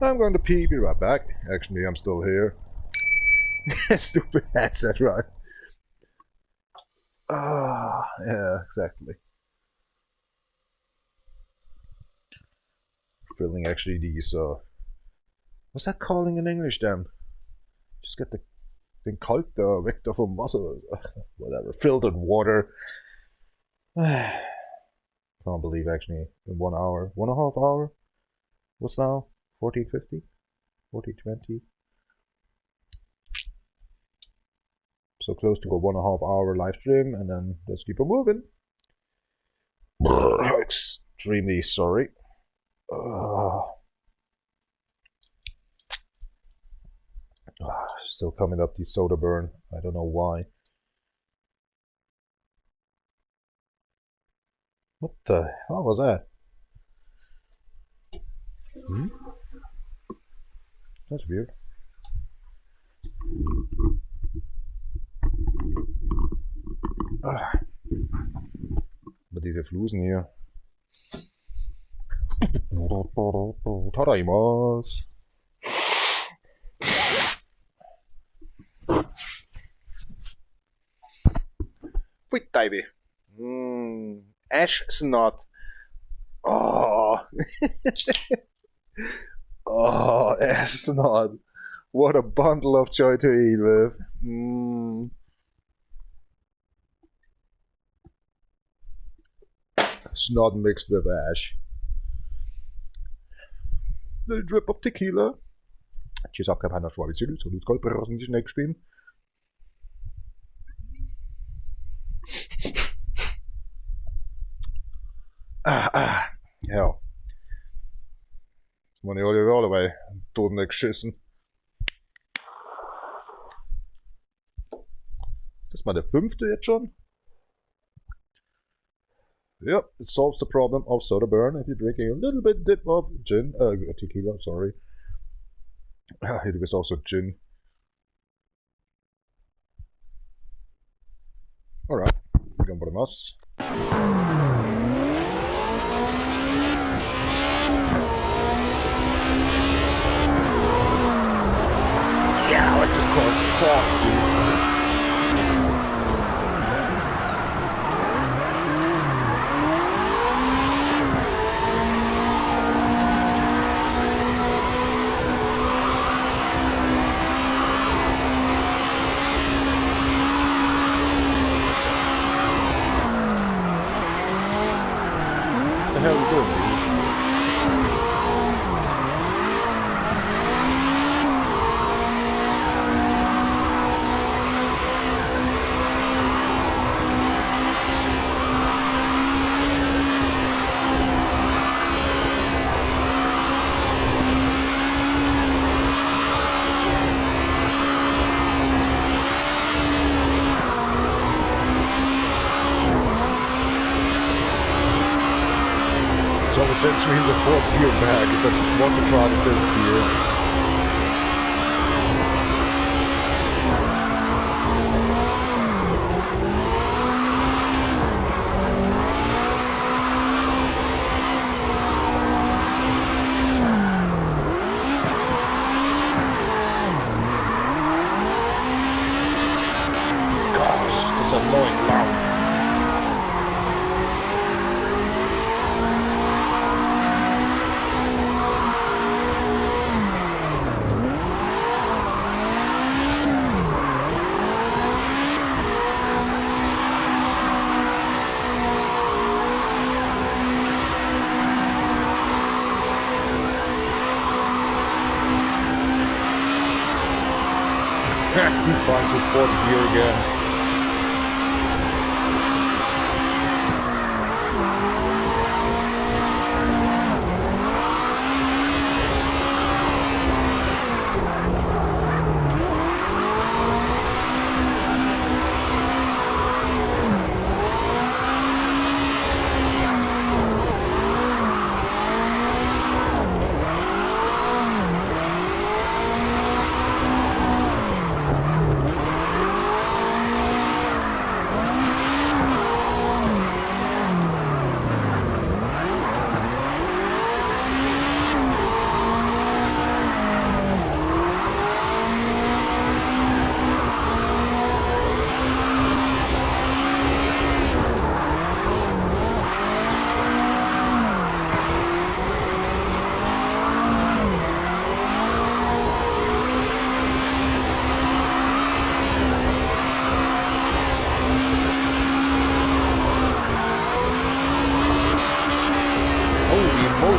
I'm going to pee, be right back. Actually, I'm still here. Stupid headset, right? Ah, yeah, exactly. Filling actually these, what's that calling in English then? Just get the kalt weg from muscle, whatever, filtered water. Can't believe actually in 1 hour, 1.5 hour? What's now? 40:50? 40:20? So close to a 1.5 hour live stream, and then let's keep on moving. Extremely sorry. Still coming up the soda burn. I don't know why. What the hell was that? That's weird. Wat is er vloezen hier? Tadaimasu. Wait, baby. Ash snot. Oh, Oh, Ashnod. What a bundle of joy to eat with. Snot mixed with ash. Little drip of tequila. Ce s-a acabat na șoare, ți-l să nu-ți colpe răznici next spin. Ja. Man har ju alla väl tonäckskyssen. Das ist mal der 5. jetzt schon. Yep, it solves the problem of soda burn if you're drinking a little bit dip of gin, tequila, sorry. It was also gin. Alright,頑張ります. Yeah, let's just call it coffee. What the hell are you doing, dude? Since we have the 4th gear back, it doesn't want to try the 5th gear. Gosh, this is annoying loud. He finds his 4th gear again.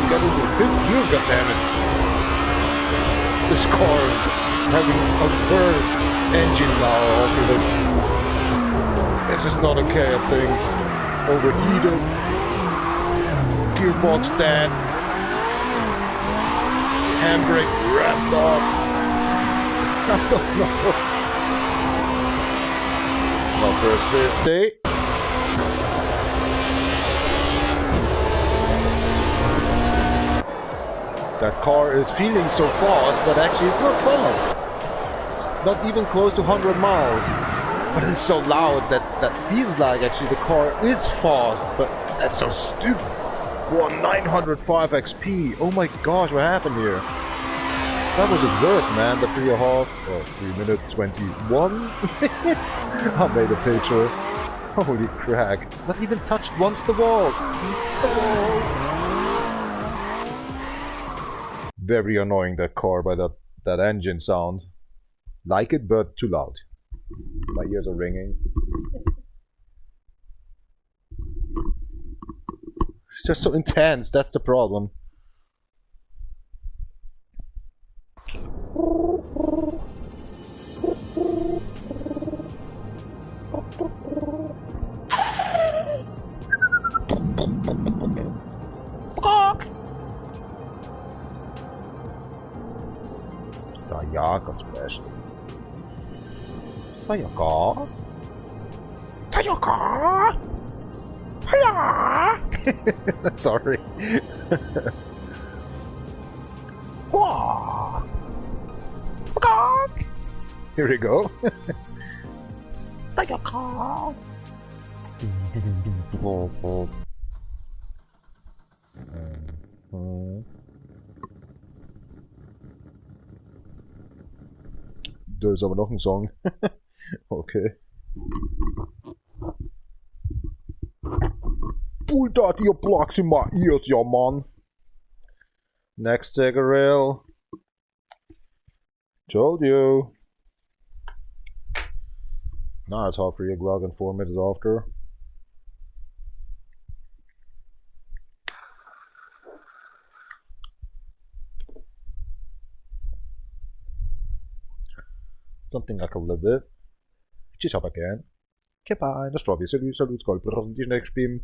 Got into the 5th gear, goddammit. This car is having a third engine now off of it. This is not okay, I think. Overheated. Gearbox dead. Handbrake wrapped up. I don't know. My first day. That car is feeling so fast, but actually it's not fast. It's not even close to 100 miles. But it's so loud that feels like actually the car is fast, but that's so stupid. Whoa, 905 XP. Oh my gosh, what happened here? That was it worth, man. The 3 minute 21. I made a picture. Holy crack. Not even touched once the wall. The wall. very annoying, that car, by that engine sound. Like it, but too loud. My ears are ringing. It's just so intense, that's the problem. Sayaka special. Sayaka? Sayaka? Hiya! Sorry. Here we go. Sayaka! Da ist aber noch ein Song. Okay. Pull that your blocks in my ears, yeah, man. Next Rail. Told you. Now it's hard for you, Glug, and 4 minutes after. Something I can live with. Just up again. Goodbye. The strawberry salute called presentation next beam.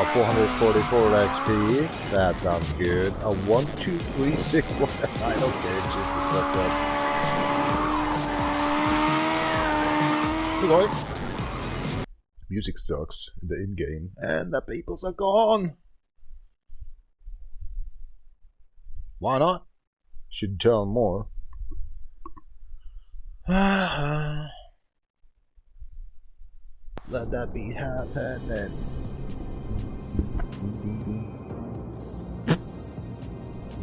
Oh, 444 XP. That sounds good. A 1, 2, 3, 6, 1. I don't care. Just the stuff that. Goodbye. Music sucks in the in-game, and the peoples are gone. Why not? Should tell more. Let that be happening.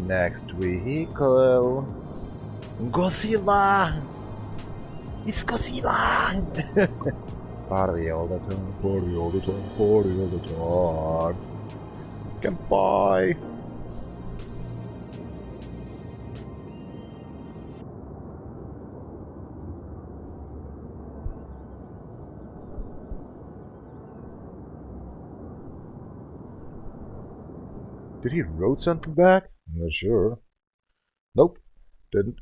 Next vehicle. Godzilla! It's Godzilla! Party all the time, party all the time, party all the time. Goodbye! Did he wrote something back? I'm not sure. Nope, didn't.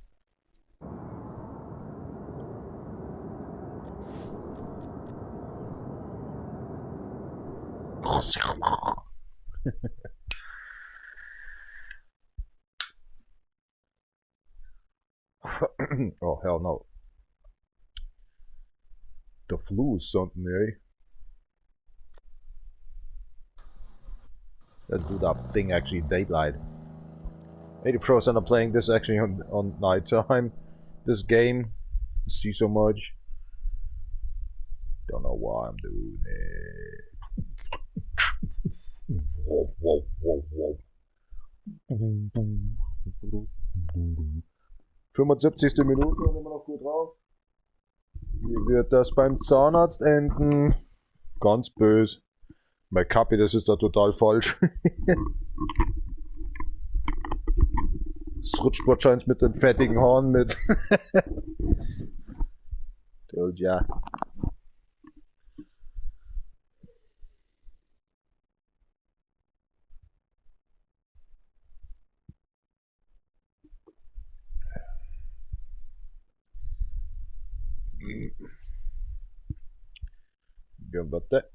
Oh, hell no. The flu is something, eh? Let's do that thing actually daylight. 80% are playing this actually on night time. This game, I see so much. Don't know why I'm doing it. Whoa, whoa, whoa, whoa. 75. Minute und immer noch gut drauf. Wie wird das beim Zahnarzt enden? Ganz böse. Bei Kapi, das ist da total falsch. Es rutscht wahrscheinlich mit den fettigen Haaren mit. Und ja. Gambate.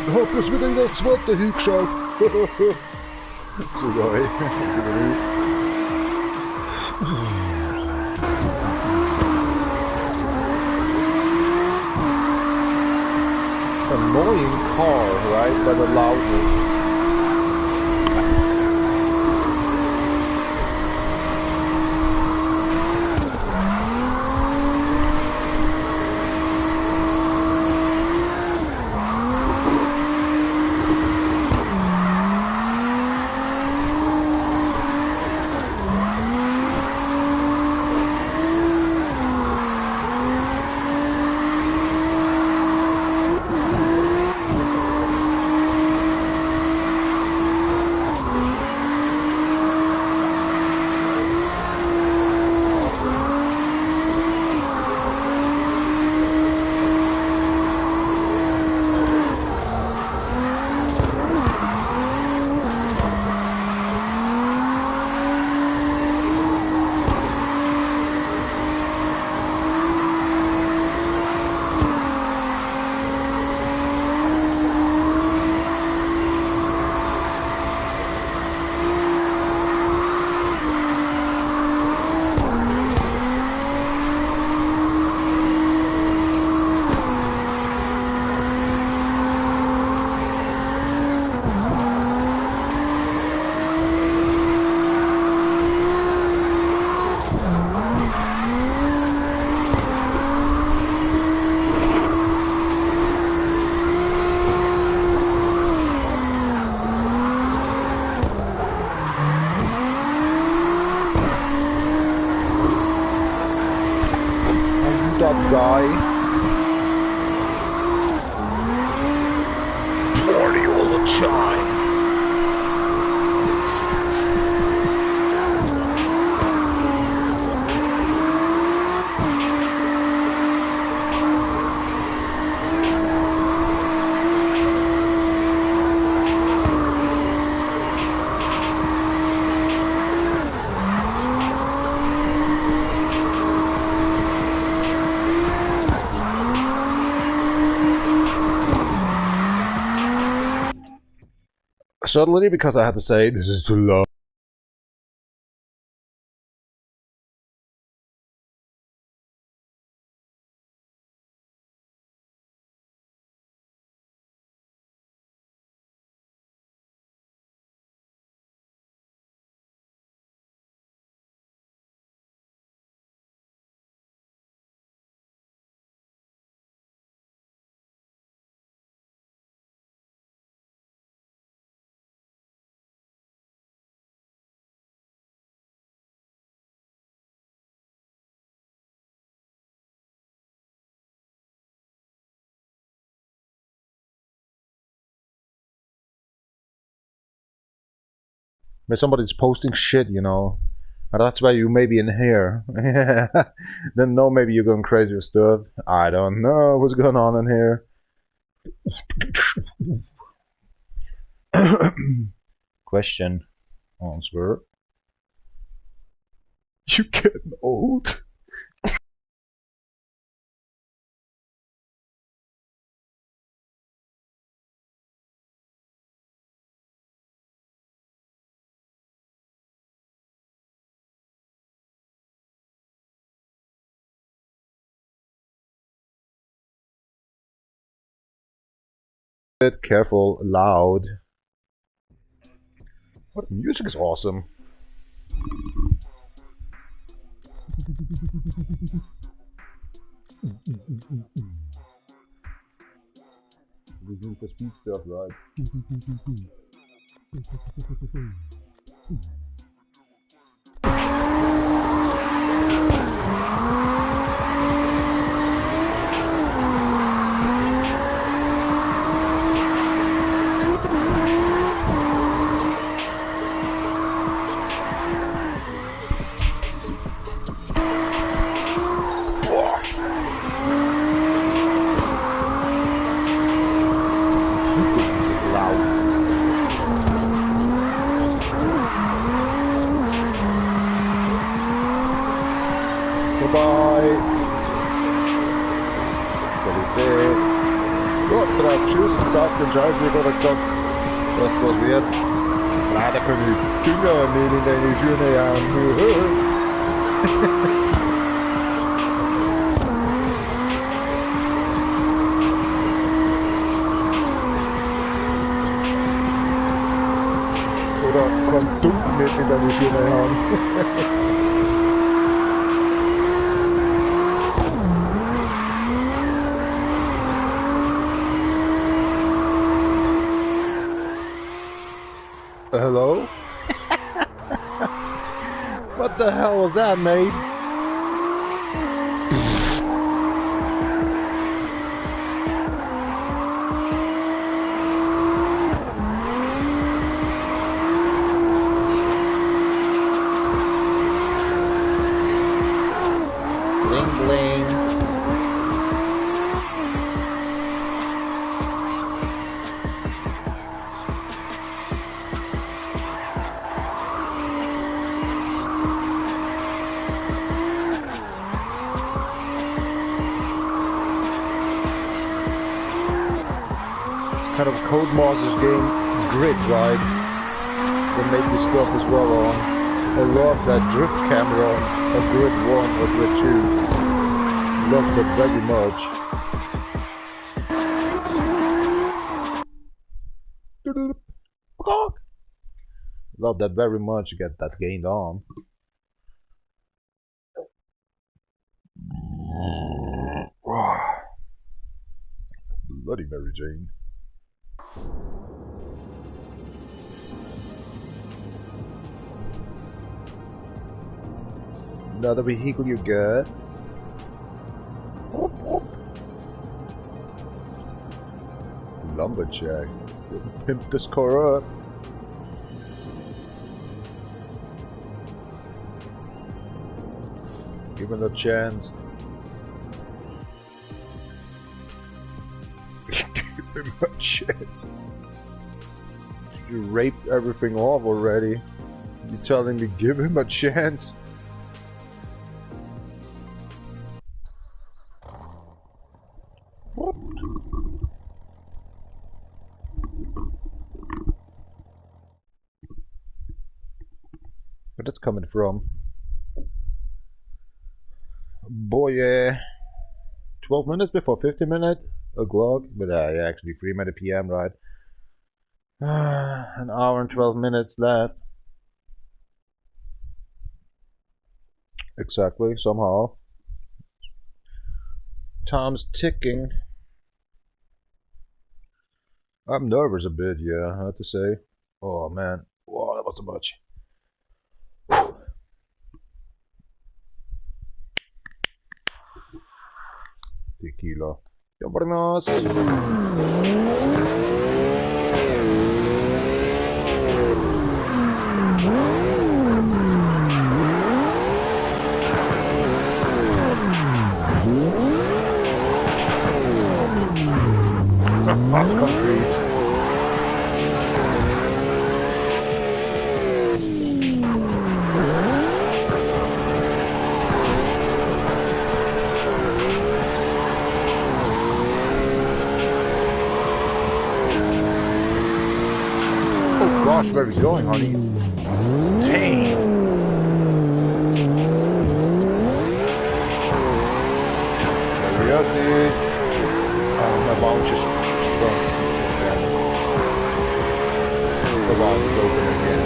Ich hab bloß wieder in der zweiten hingeschaut. So geil. Annoying car, right? By the loudness. time. Suddenly, because I had to say, this is too low. When somebody's posting shit, you know, and that's why you may be in here. Then no, maybe you're going crazy with stuff. I don't know what's going on in here. Question. Answer. You getting old? Careful, loud. What music is awesome. We need the speed stuff, right? Bye. Salute. Ja, drauf, tschüss, sagt den Scheiß, wie gerade gesagt, dass was wird. Leider können die Finger nicht in deine schöne Jahren. Oder kommt dumm nicht in deine schöne Jahren. Hello? What the hell was that, mate? Bling bling. Kind of Codemasters game Grid, right? They make this stuff as well on. I love that drift camera on Grid 1 or Grid 2. Love that very much. Love that very much, get that gained on. Bloody Mary Jane. Another vehicle you got. Lumberjack. Pimp this car up. Give him a chance. Give him a chance. You raped everything off already. You telling me give him a chance? What? Where that's coming from? Boy, yeah. 12 minutes before 50 minutes o'clock, but yeah, actually 3 minutes PM, right? An hour and 12 minutes left. Exactly, somehow. Time's ticking. I'm nervous a bit, yeah, I have to say. Oh man, wow, that was too much. Tequila. Vámonos. Concrete. Oh gosh, where are we going, honey? Dang. Hurry up, dude. My bounce just gone. The bounce is open again.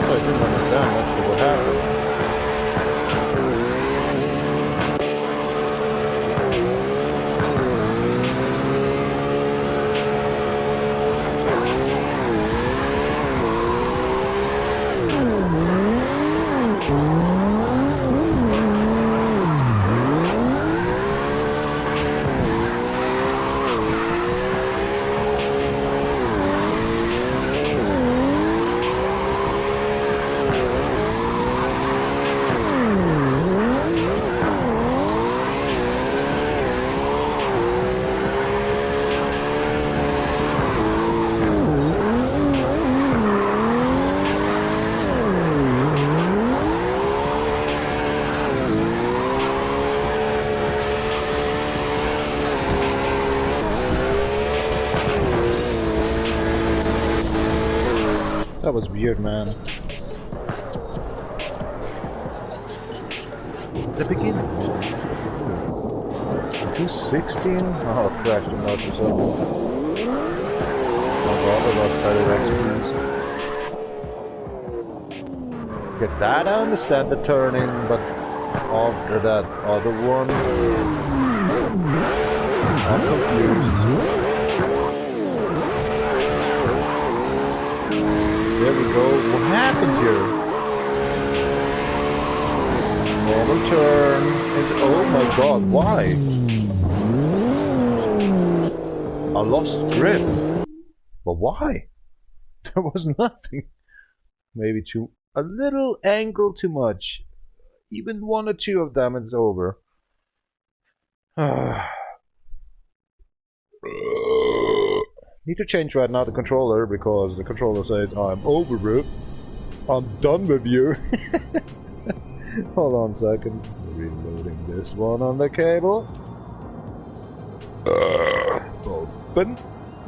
I didn't understand that's what happened. That was weird, man. The beginning. 216? Oh, crashed the motor as well. Oh god, I lost better experience. Get that, I understand the turning, but after that other one, I'm confused. There we go. What happened here? Normal turn. And oh my god, why? I lost grip. But why? There was nothing. Maybe a little angle too much. Even one or two of them, it's over. Need to change right now the controller because the controller says I'm over it. I'm done with you. Hold on a second. Reloading this one on the cable. Open.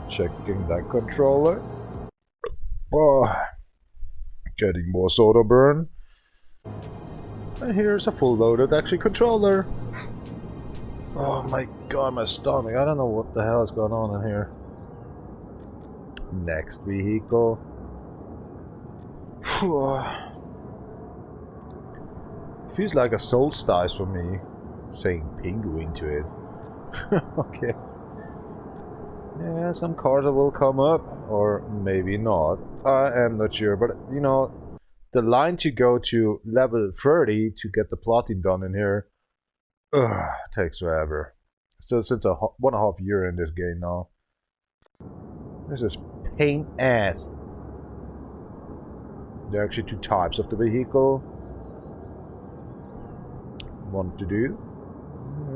Checking that controller. Oh, getting more soda burn. And here's a full loaded actually controller. Oh my god, my stomach. I don't know what the hell is going on in here. Next vehicle. Feels like a solstice for me, saying penguin to it. Okay. Yeah, some cars will come up, or maybe not. I am not sure, but you know, the line to go to level 30 to get the plotting done in here takes forever. So since 1.5 years in this game now. This is pain ass. There are actually 2 types of the vehicle. Want to do?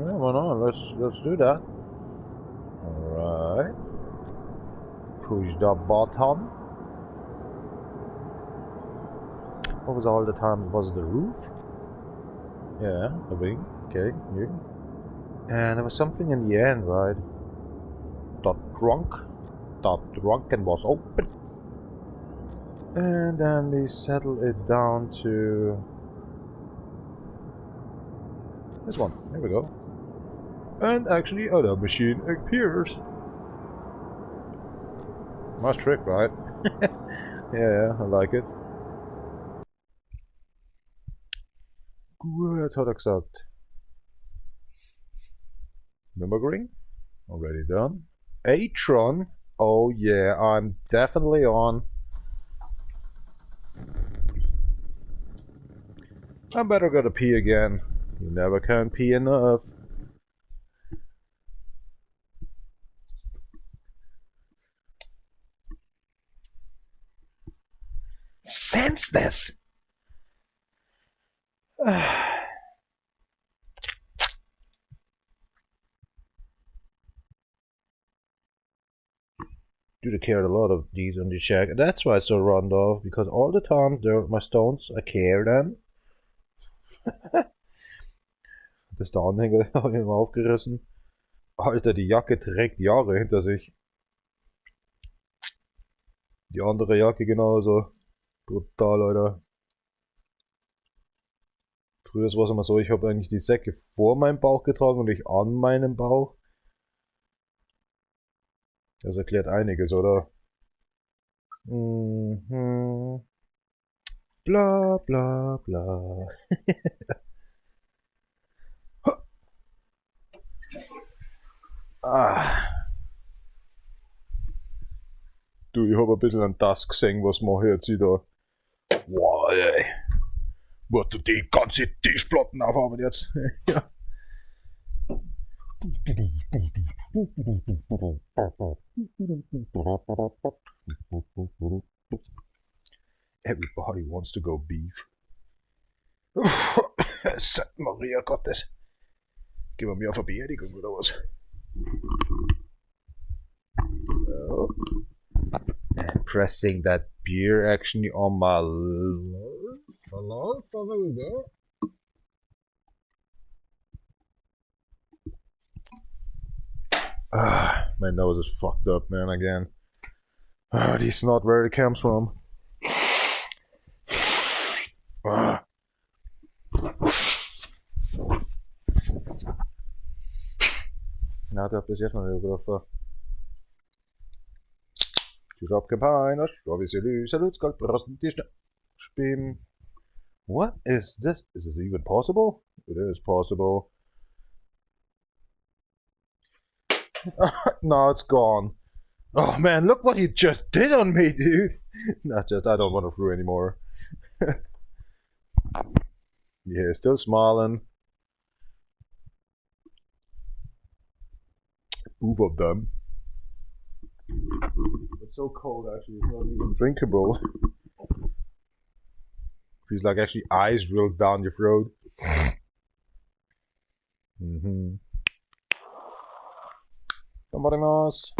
Yeah, why not? Let's do that. Alright. Push the button. What was all the time? Was it the roof? Yeah, the wing. Okay, here. And there was something in the end, right? The trunk. The trunken was open. And then we settle it down to this one. There we go. And actually other machine appears. Nice trick, right? Yeah, I like it. Gut hat gesagt. Nürburgring. Already done. A-Tron. Oh yeah, I'm definitely on. I better go to pee again. You never can pee enough. Senseless! Dude, I cared a lot of these on the shack. That's why it's so run off, because all the time they're my stones, I care them. Das der Anhänger habe ich immer aufgerissen. Alter, die Jacke trägt Jahre hinter sich. Die andere Jacke genauso. Brutal, Alter. Früher war es immer so, ich habe eigentlich die Säcke vor meinem Bauch getragen und nicht an meinem Bauch. Das erklärt einiges, oder? Mhm. Bla bla bla. Du, ich hab ein bisschen an das gesehen, was mache ich jetzt wieder. Wow, ey. Wird du die ganze Tischplatten aufhaben jetzt? Ja. Everybody wants to go beef. Maria Gottes. Gehen wir mir auf eine Beerdigung oder was? So. And pressing that beer actually on my my nose is fucked up, man, again. This is not where it comes from. Nou, dat is echt nog heel veel. What is this? Is this even possible? It is possible. No, it's gone. Oh man, look what he just did on me, dude. Not just, I don't want to through anymore. Yeah, still smiling. Both of them. It's so cold actually, it's not even drinkable. Feels like actually ice drilled down your throat. Mm-hmm. Vamos.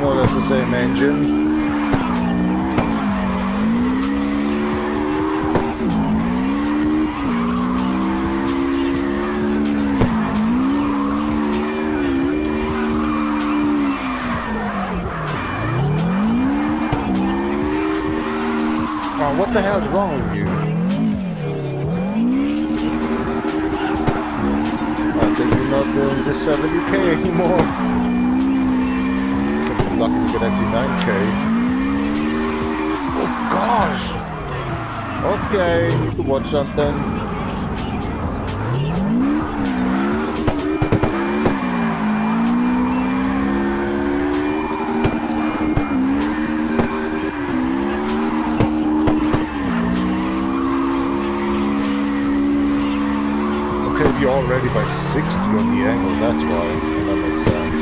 That's the same engine. What the hell is wrong with you? I think you're not doing the 70k anymore. I'm lucky to get actually 9k. Oh gosh! Okay, need to watch something. Okay, we're already by 60 on the angle, that's why. That makes sense.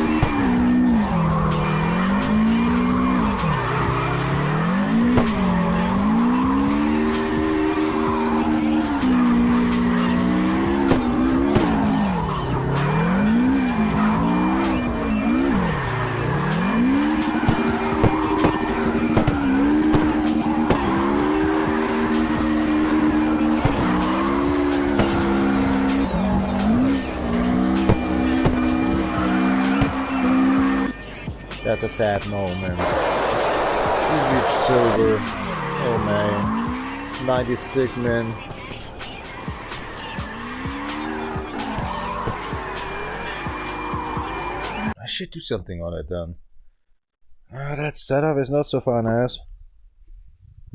That's a sad moment. We reached silver. Oh man. 96 men. I should do something on it then. That setup is not so fun as.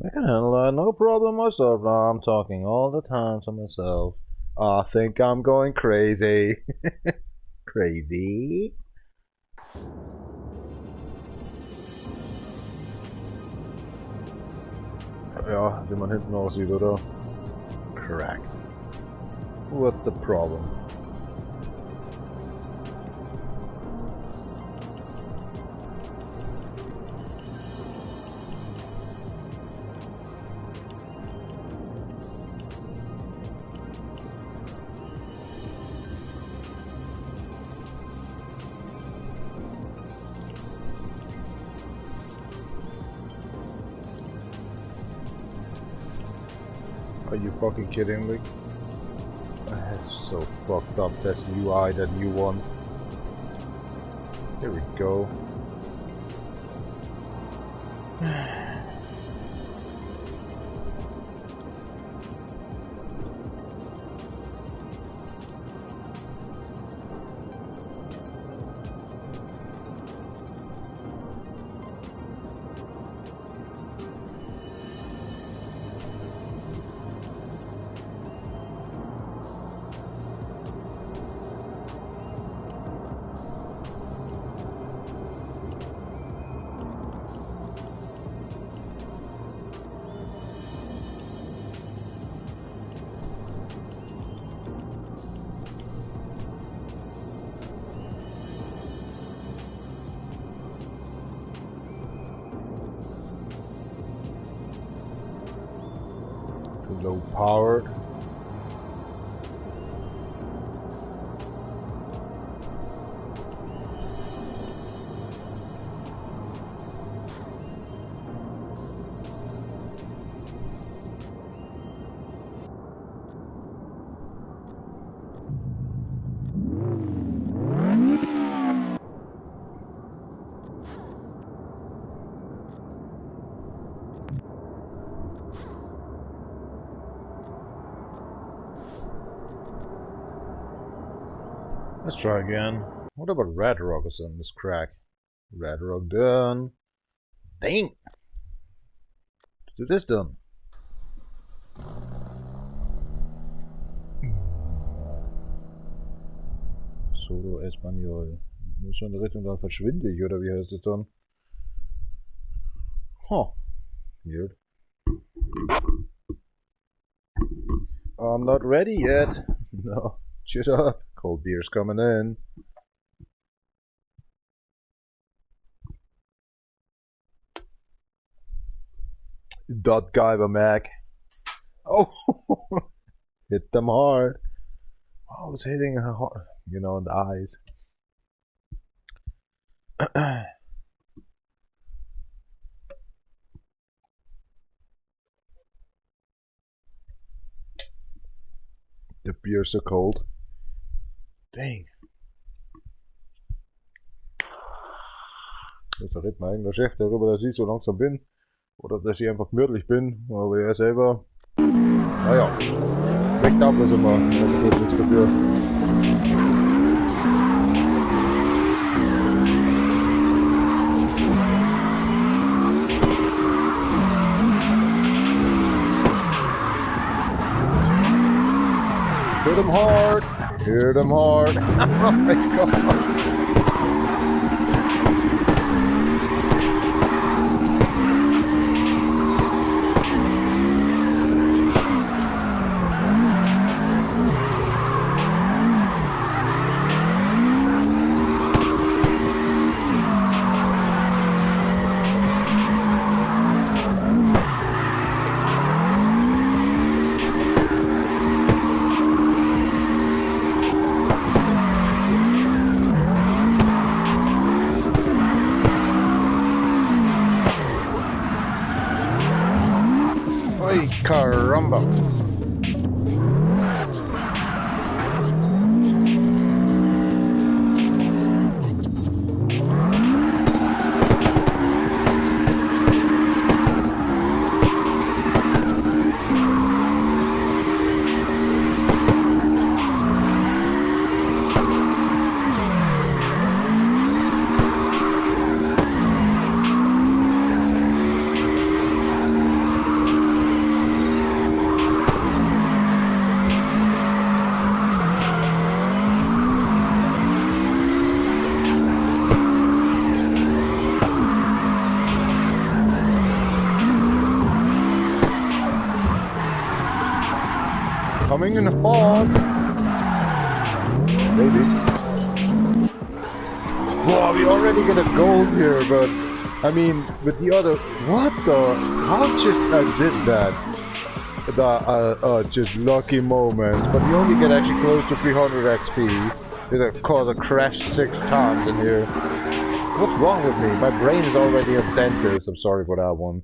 I can handle that, no problem myself. No, I'm talking all the time to myself. I think I'm going crazy. Crazy. Ja, den man hinten auch sieht, oder? Correct. What's the problem? Are you fucking kidding me? That's so fucked up. That's the UI that you want. Here we go. Low powered. Let's try again. What about Red Rock is on this crack? Red Rock done. Dang! Let's do this done. Solo Espanol. Nur so in der Richtung, dann verschwinde ich, oder wie heißt es dann? Huh. Weird. I'm not ready yet. No. Shut up. Cold beer's coming in. Dot Guyver Mac. Oh! Hit them hard. Oh, it's hitting her hard. You know, in the eyes. The beer's so cold. Dang. Das verrät mir eigentlich echt darüber, dass ich so langsam bin. Oder dass ich einfach gemütlich bin, aber er selber, naja, weckt ab was immer, also tut nichts dafür. Hit him hard! Hit him hard! Oh my god! Ay, caramba! Coming in hard. Maybe. Wow, we already get a gold here, but I mean, with the other, what the? How just I did that? Just lucky moments, but you only get actually close to 300 XP. Did it cause a crash 6 times in here? What's wrong with me? My brain is already a dentist. I'm sorry for that one.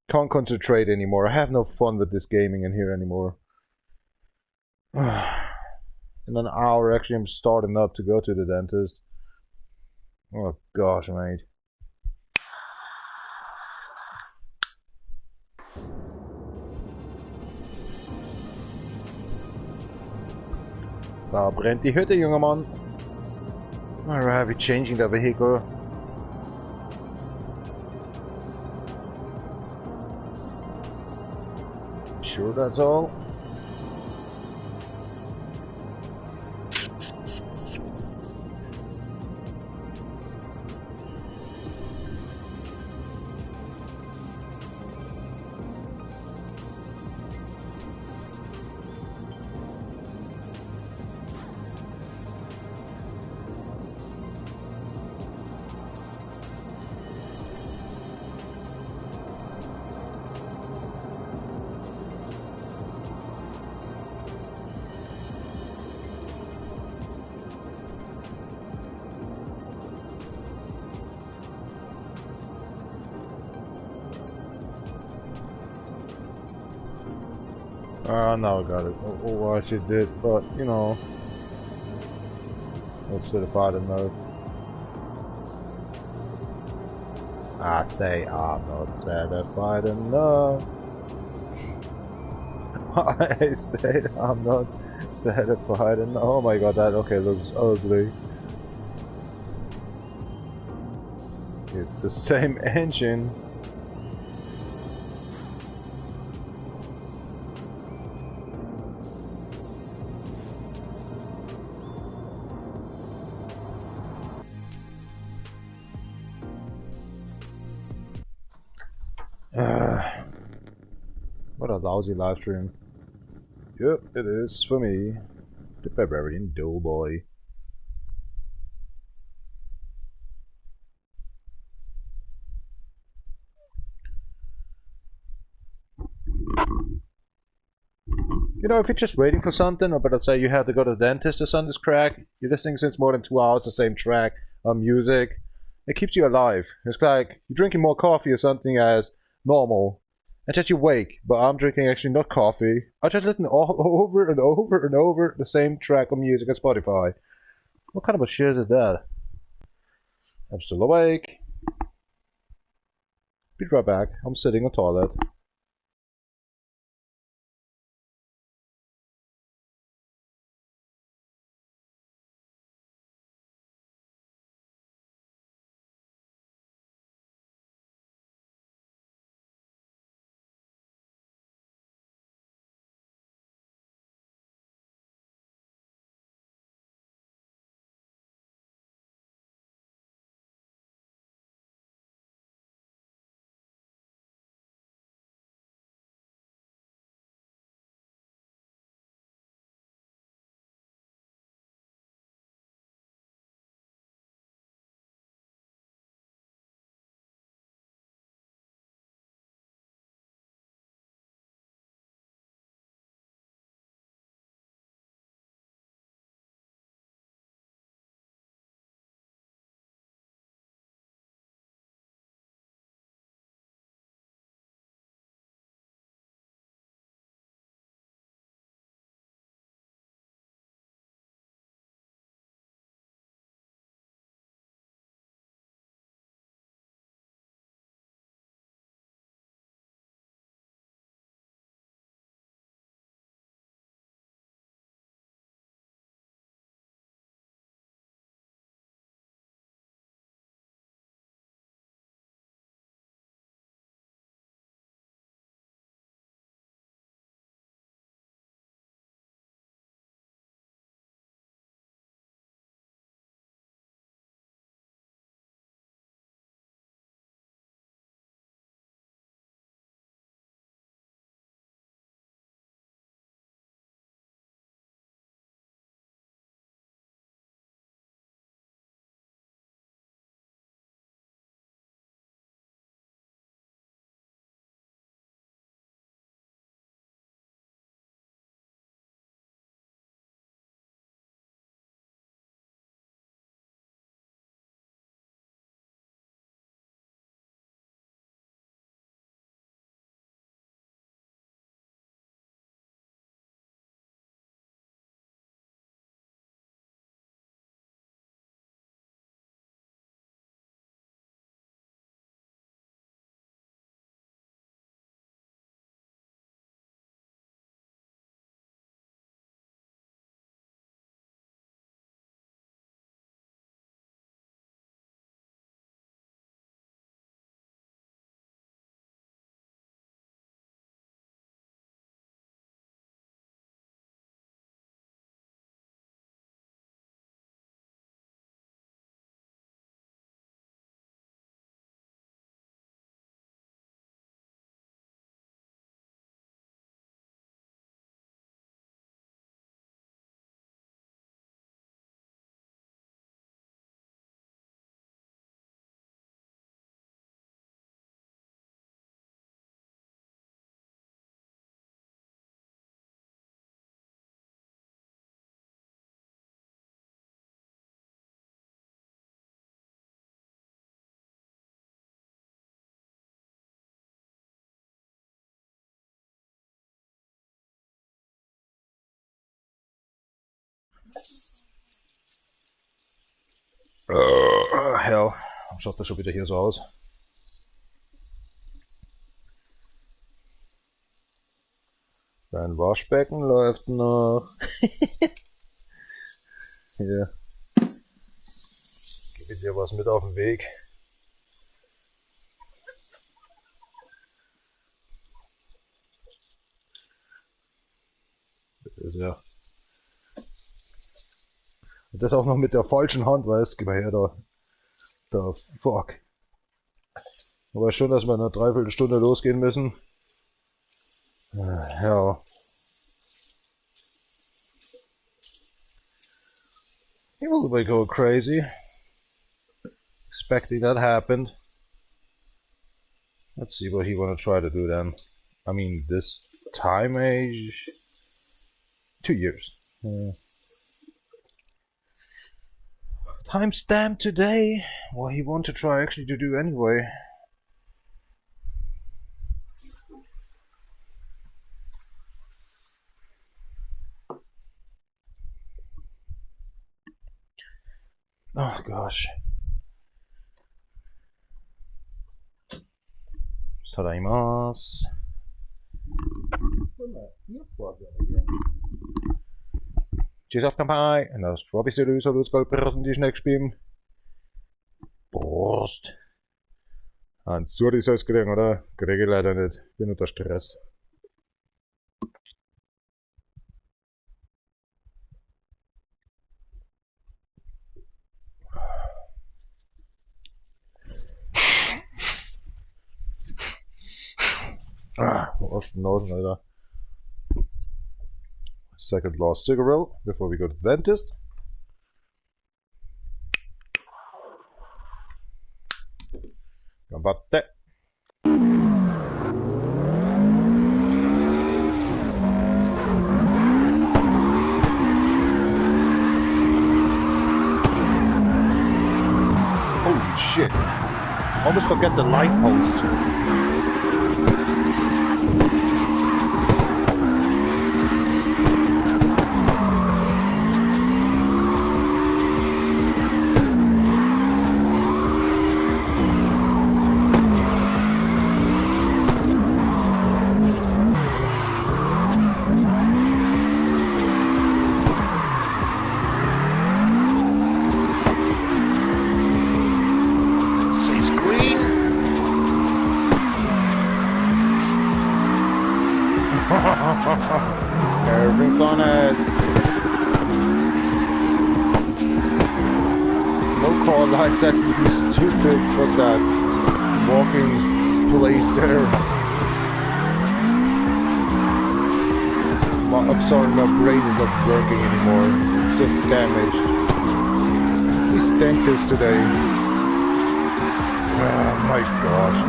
Can't concentrate anymore. I have no fun with this gaming in here anymore. In an hour, actually, I'm starting up to go to the dentist. Oh gosh, mate. Da brennt die Hütte, junger Mann. Alright, we're changing the vehicle. Sure, that's all. Now I got it. Oh, I should did, but you know, let's certify the note. I say I'm not certified enough. I say I'm not certified enough. Oh my god, that okay looks ugly. It's the same engine. What a lousy live stream. Yep, it is for me, the Barbarian Doughboy. You know, if you're just waiting for something, or better say you have to go to the dentist or something's crack, you're listening since more than 2 hours the same track or music, it keeps you alive. It's like you're drinking more coffee or something as normal. And just you wake, but I'm drinking actually not coffee. I just listen all over and over and over the same track of music on Spotify. What kind of a shit is that? I'm still awake. Be right back. I'm sitting on the toilet. Hell, warum schaut das schon wieder hier so aus? Dein Waschbecken läuft noch. Hier. Gib dir was mit auf den Weg. Das ist ja. Das auch noch mit der falschen Hand, weißt du? Gib mal her, da, fuck. Aber schon, dass wir in einer Dreiviertelstunde losgehen müssen. Ja. He will be go crazy. Expecting that happened. Let's see what he wanna try to do then. I mean, this time age... 2 years. Timestamp today? What he want to try actually to do anyway. Oh gosh. Tadaimasu. Cheers up, kampai! En als Robbie ser ut så du skal prøve de snackspim. Prost! Sorry, så skal jeg da kriege leider nicht. Bin unter Stress. What's the nose like Second last cigarette before we go to the dentist. Gambatte. Holy shit. Almost forget the light post. Everything's on us. No car lights actually stupid. What's that? Walking place there. I'm sorry, my brain is not working anymore. It's just damaged. It's this dentist today. Oh my gosh.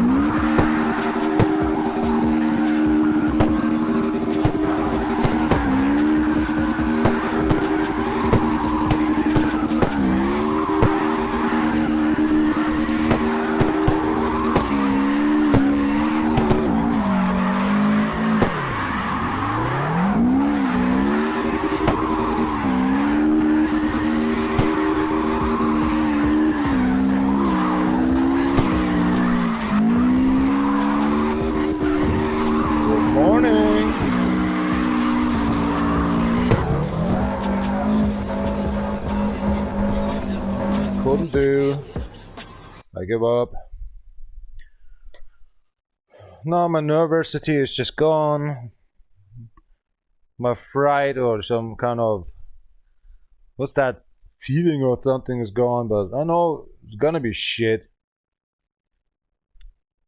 Couldn't do. I give up. Now my nervosity is just gone. My fright or some kind of what's that feeling or something is gone, but I know it's gonna be shit.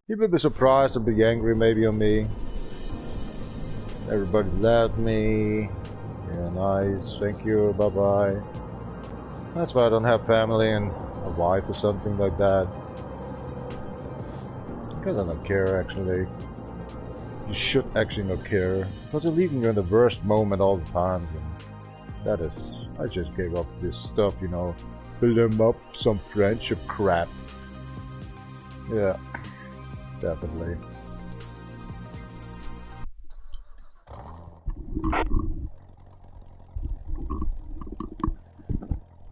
People will be surprised and be angry maybe on me. Everybody loved me. Yeah, nice. Thank you. Bye bye. That's why I don't have family and a wife or something like that. Because I don't care actually. You should actually not care. Because you're leaving you in the worst moment all the time. And that is... I just gave up this stuff, you know. Build them up, some friendship crap. Yeah. Definitely.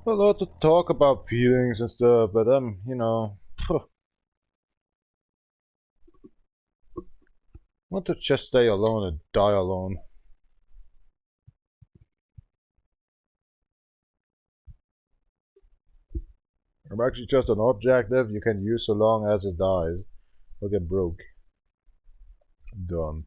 A lot to talk about feelings and stuff, but you know, want to just stay alone and die alone. I'm actually just an objective you can use so long as it dies or get broke. Done.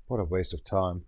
What a waste of time.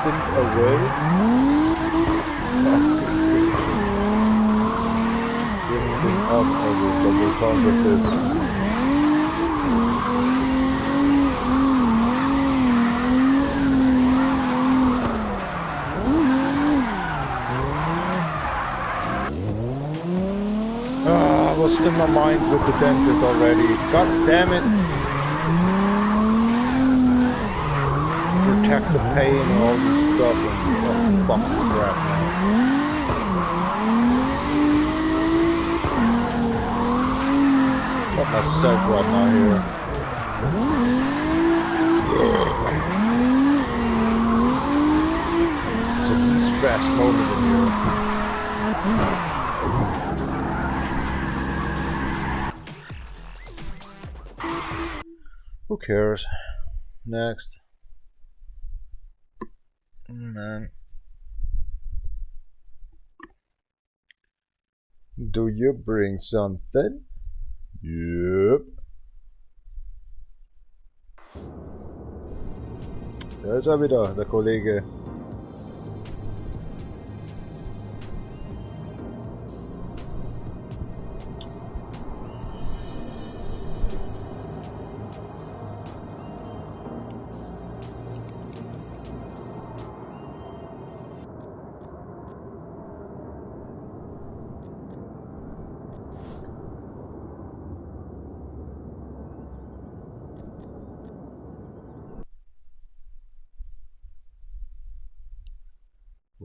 think away. Everything up, I will double count with this. I was in my mind with the dentist already. God damn it! Protect the pain and all this stuff and fucking crap now. Got myself right now here. It's a de-stress moment in here. Who cares? Next. Man. Do you bring something? Yep. Da ist er wieder, der Kollege.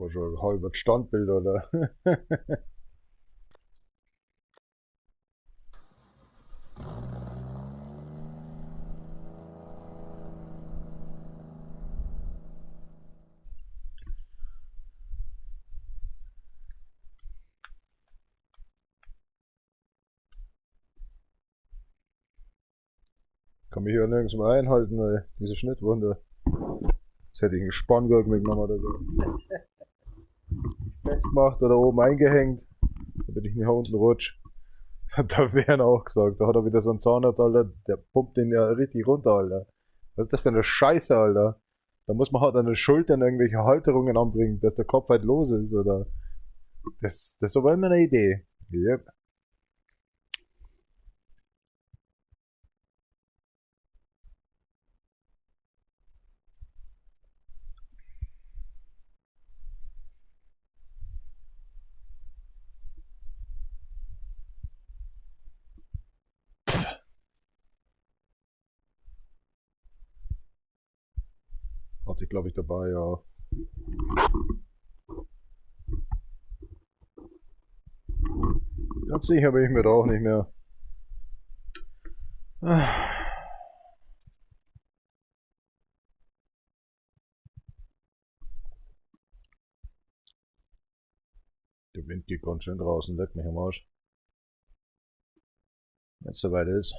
War schon ein halbes Standbild, oder? Kann mich hier nirgends mehr einhalten, weil diese Schnittwunde. Jetzt hätte ich einen Spanngurt mitgenommen oder so. Festgemacht oder oben eingehängt, damit ich nicht nach unten rutsche. Hat der Werner auch gesagt. Da hat er wieder so einen Zahnarzt, Alter, der pumpt den ja richtig runter, Alter. Was ist das für eine Scheiße, Alter? Da muss man halt an den Schultern irgendwelche Halterungen anbringen, dass der Kopf halt los ist, oder? Das ist aber immer eine Idee. Yep. Hatte ich, glaube ich, dabei, ja. Ganz sicher bin ich mir da auch nicht mehr. Der Wind geht ganz schön draußen, leck mich am Arsch. Wenn es soweit ist.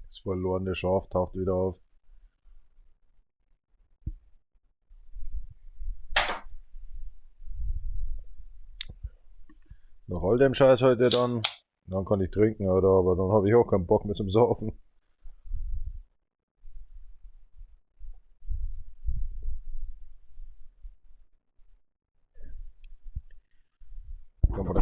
Das verlorene Schaf taucht wieder auf. Nach all dem Scheiß heute dann kann ich trinken, oder? Aber dann habe ich auch keinen Bock mehr zum Saufen. Kommt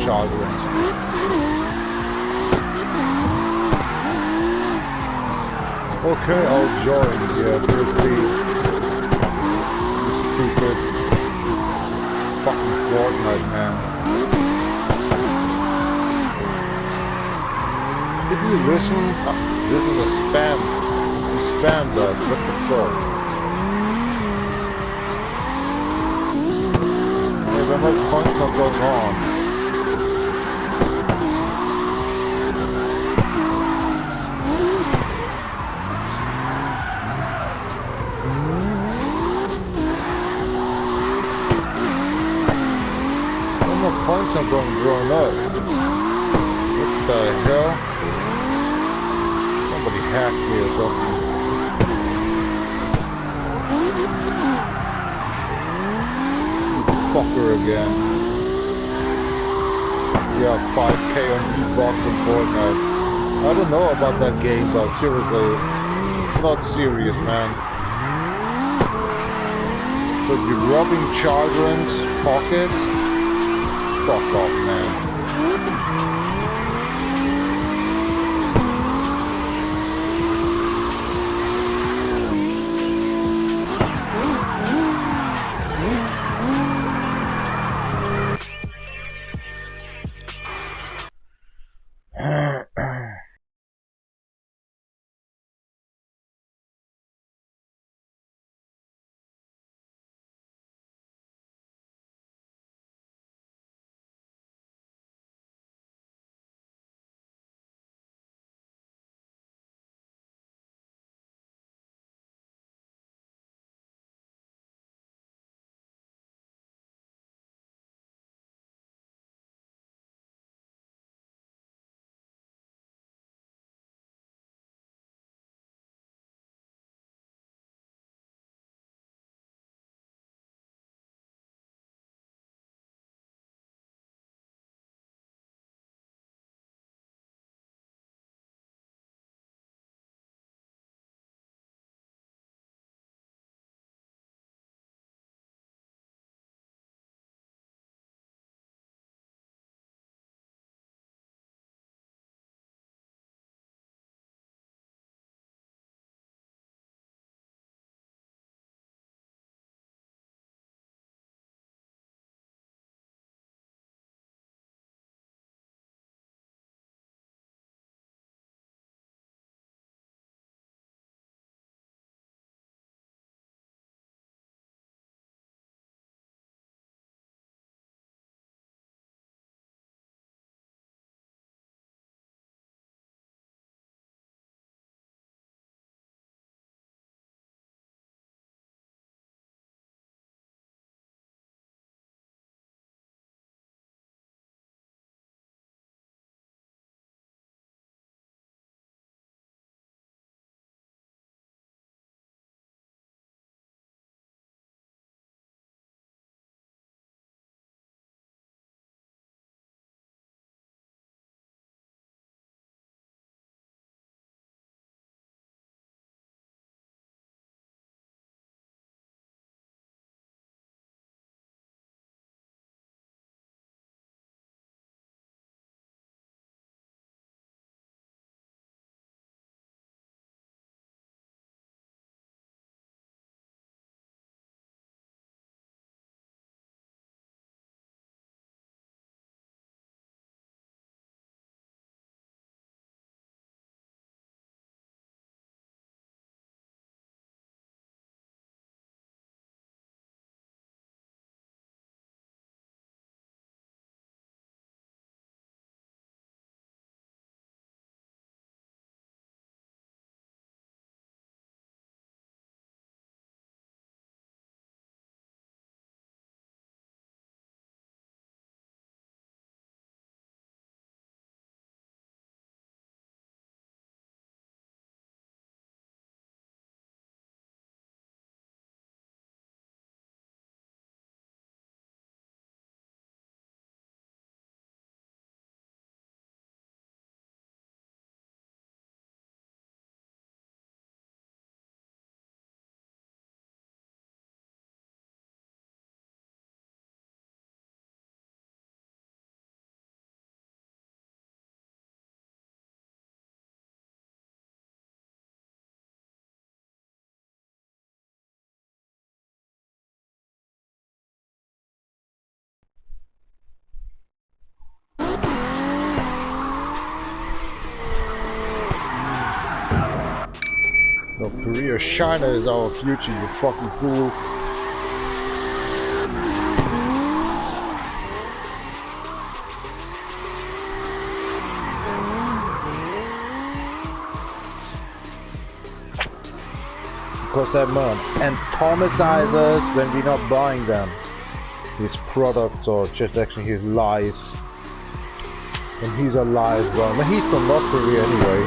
children. Okay, I'll join. Yeah, seriously. Stupid. Fucking Fortnite, man. Did you listen? This is a spam. You spam that. What the fuck? Hey, when my point's not going on. Points are going drawn out. What the hell? Somebody hacked me or something. Fucker again. Yeah, 5k on E-Box and Fortnite. I don't know about that game, but seriously, not serious, man. But you're robbing children's pockets? Fuck off, man. Korea, China is our future, you fucking fool. Because that man atomisizes when we're not buying them. His products or just actually his lies. And he's a lies one. But he's from North Korea anyway.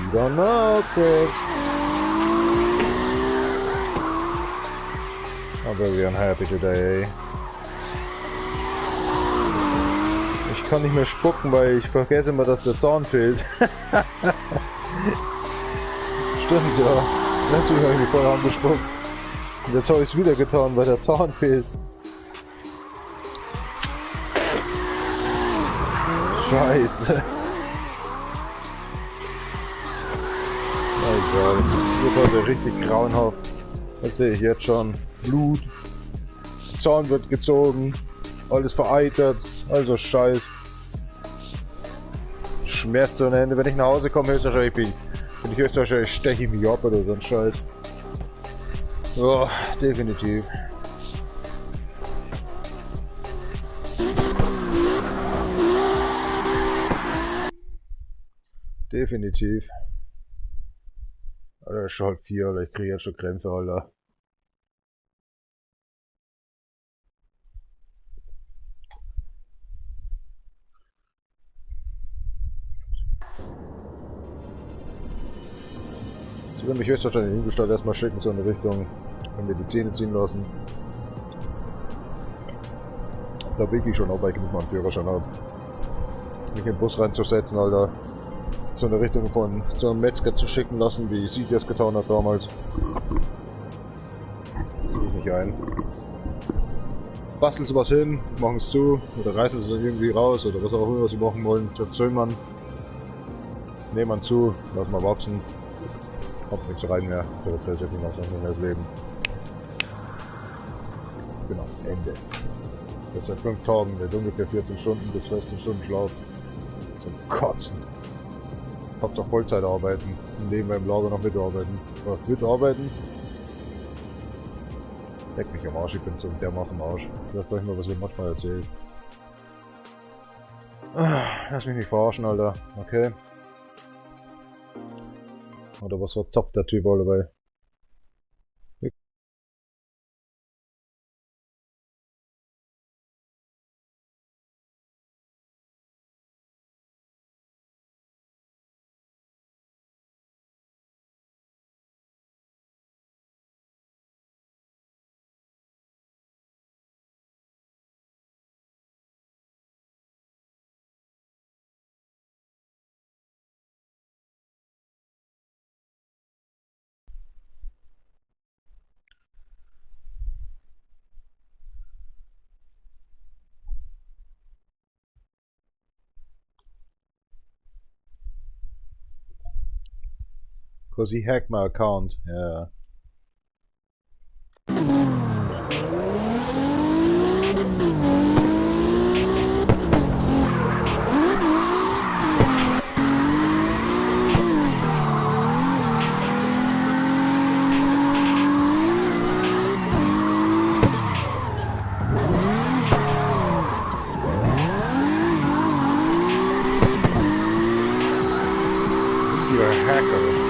You don't know, Chris. I'm very unhappy today. Ich kann nicht mehr spucken, weil ich vergesse immer, dass der Zahn fehlt. Stimmt, ja. Letztes Mal habe ich vorher angespuckt. Und jetzt habe ich es wieder getan, weil der Zahn fehlt. Scheiße. Egal. Das wird heute richtig grauenhaft. Das sehe ich jetzt schon. Blut. Zahn wird gezogen. Alles vereitert. Also Scheiß. Schmerzt ohne Ende. Wenn ich nach Hause komme, höchstwahrscheinlich bin ich höchstwahrscheinlich steche ich mich ab oder so ein Scheiß. Ja, definitiv. Definitiv. Alter, ist schon halb 4, Alter. Ich kriege jetzt schon Krämpfe, Alter. Sie werden mich höchstwahrscheinlich in Ingolstadt erstmal schicken, so in die Richtung, wenn wir die Zähne ziehen lassen. Da biege ich schon auf, weil ich nicht mal einen Führerschein habe. Mich in den Bus reinzusetzen, Alter. So in der Richtung von so einem Metzger zu schicken lassen, wie sie das getan hat damals. Sehe ich nicht ein. Basteln sie was hin, machen es zu, oder reißen sie es irgendwie raus, oder was auch immer sie machen wollen. Verzögern man. Nehmen man zu, lassen wir wachsen. Kommt nichts rein mehr, der wird nicht mehr das Leben. Genau, Ende. Das seit 5 Tagen, mit ungefähr 14 Stunden bis 16 Stunden Schlaf. Zum Kotzen. Hauptsache Vollzeit arbeiten, im Leben beim Lager noch mitarbeiten. Oder mitarbeiten? Leck mich am Arsch, ich bin so dermaßen am Arsch. Lasst euch mal, was ich manchmal erzähle. Lass mich nicht verarschen, Alter. Okay. Oder was verzapft der Typ all dabei? Because he hacked my account, yeah. You're a hacker.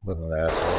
What an asshole.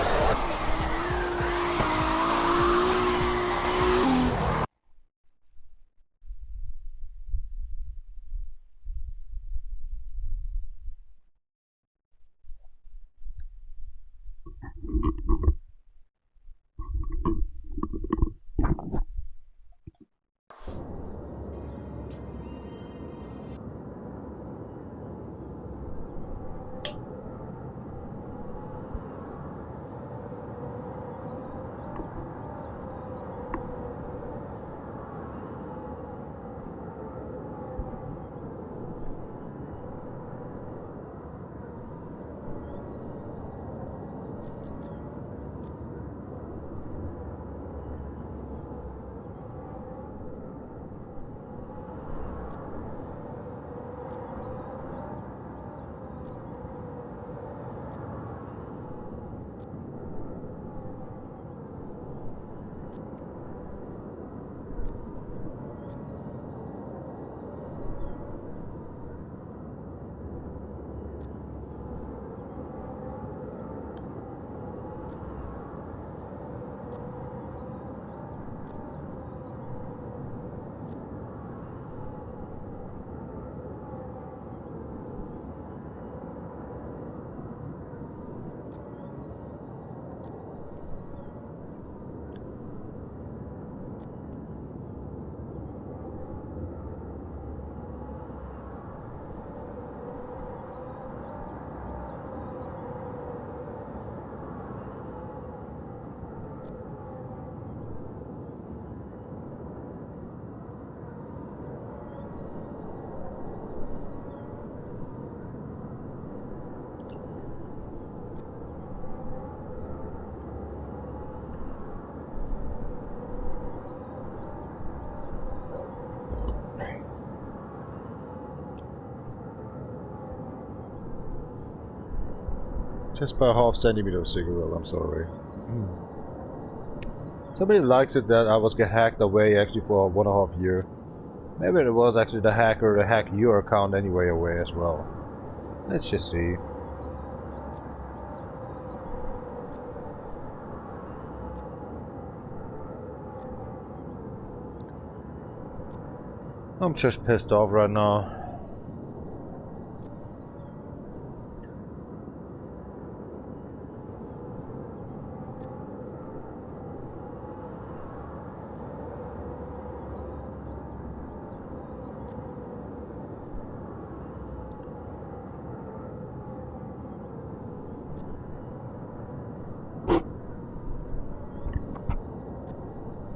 Just by half centimeter of cigarette, I'm sorry. Somebody likes it that I was hacked away actually for 1.5 years. Maybe it was actually the hacker that hacked your account anyway away as well. Let's just see. I'm just pissed off right now.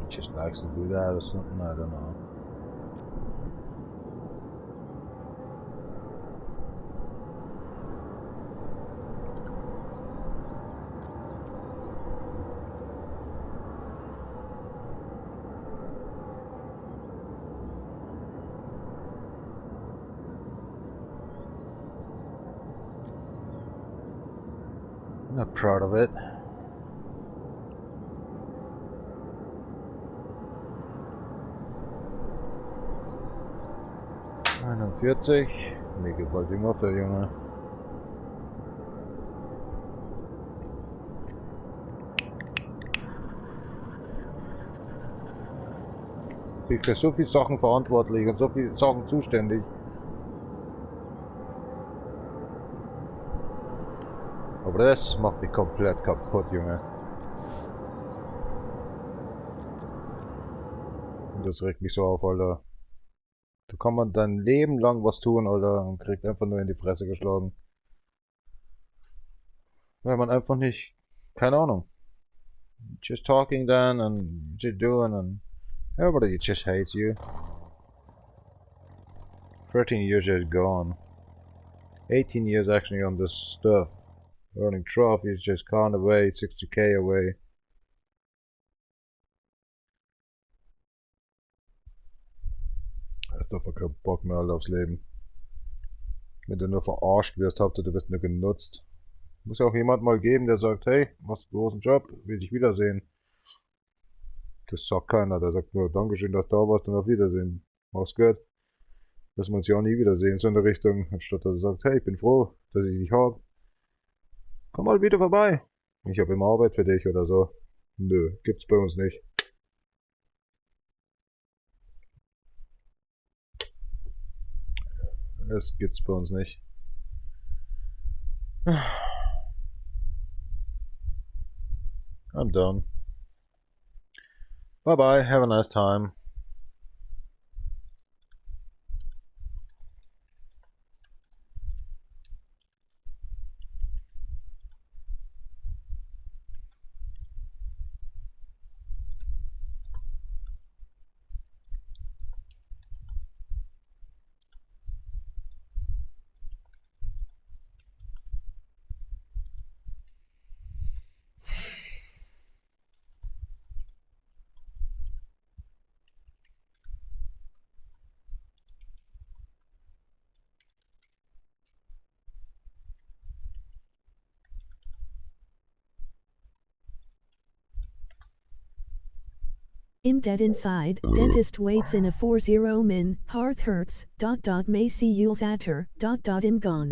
Just likes to do that or something, I don't know. I'm not proud of it. Mir gefällt immer für Junge. Ich bin für so viele Sachen verantwortlich und so viele Sachen zuständig. Aber das macht mich komplett kaputt, Junge. Und das regt mich so auf, Alter. Da kann man dein Leben lang was tun, Alter, und kriegt einfach nur in die Fresse geschlagen. Weil man einfach nicht, keine Ahnung. Just talking then and just doing and everybody just hates you. 13 years is gone. 18 years actually on this stuff. Earning trophies, just gone away, 60k away. Hast einfach keinen Bock mehr aufs Leben. Wenn du nur verarscht wirst, Hauptsache du wirst nur genutzt. Muss ja auch jemand mal geben, der sagt, hey, machst einen großen Job, will dich wiedersehen. Das sagt keiner, der sagt nur, Dankeschön, dass du da warst und auf Wiedersehen. Mach's gut. Dass wir uns ja auch nie wiedersehen, so in der Richtung, anstatt dass er sagt, hey, ich bin froh, dass ich dich hab. Komm mal wieder vorbei. Ich habe immer Arbeit für dich oder so. Nö, gibt's bei uns nicht. Das gibt's bei uns nicht. I'm done. Bye bye, have a nice time. I'm dead inside. Dentist waits in a 40 min. Heart hurts. May see you'll atter. I'm gone.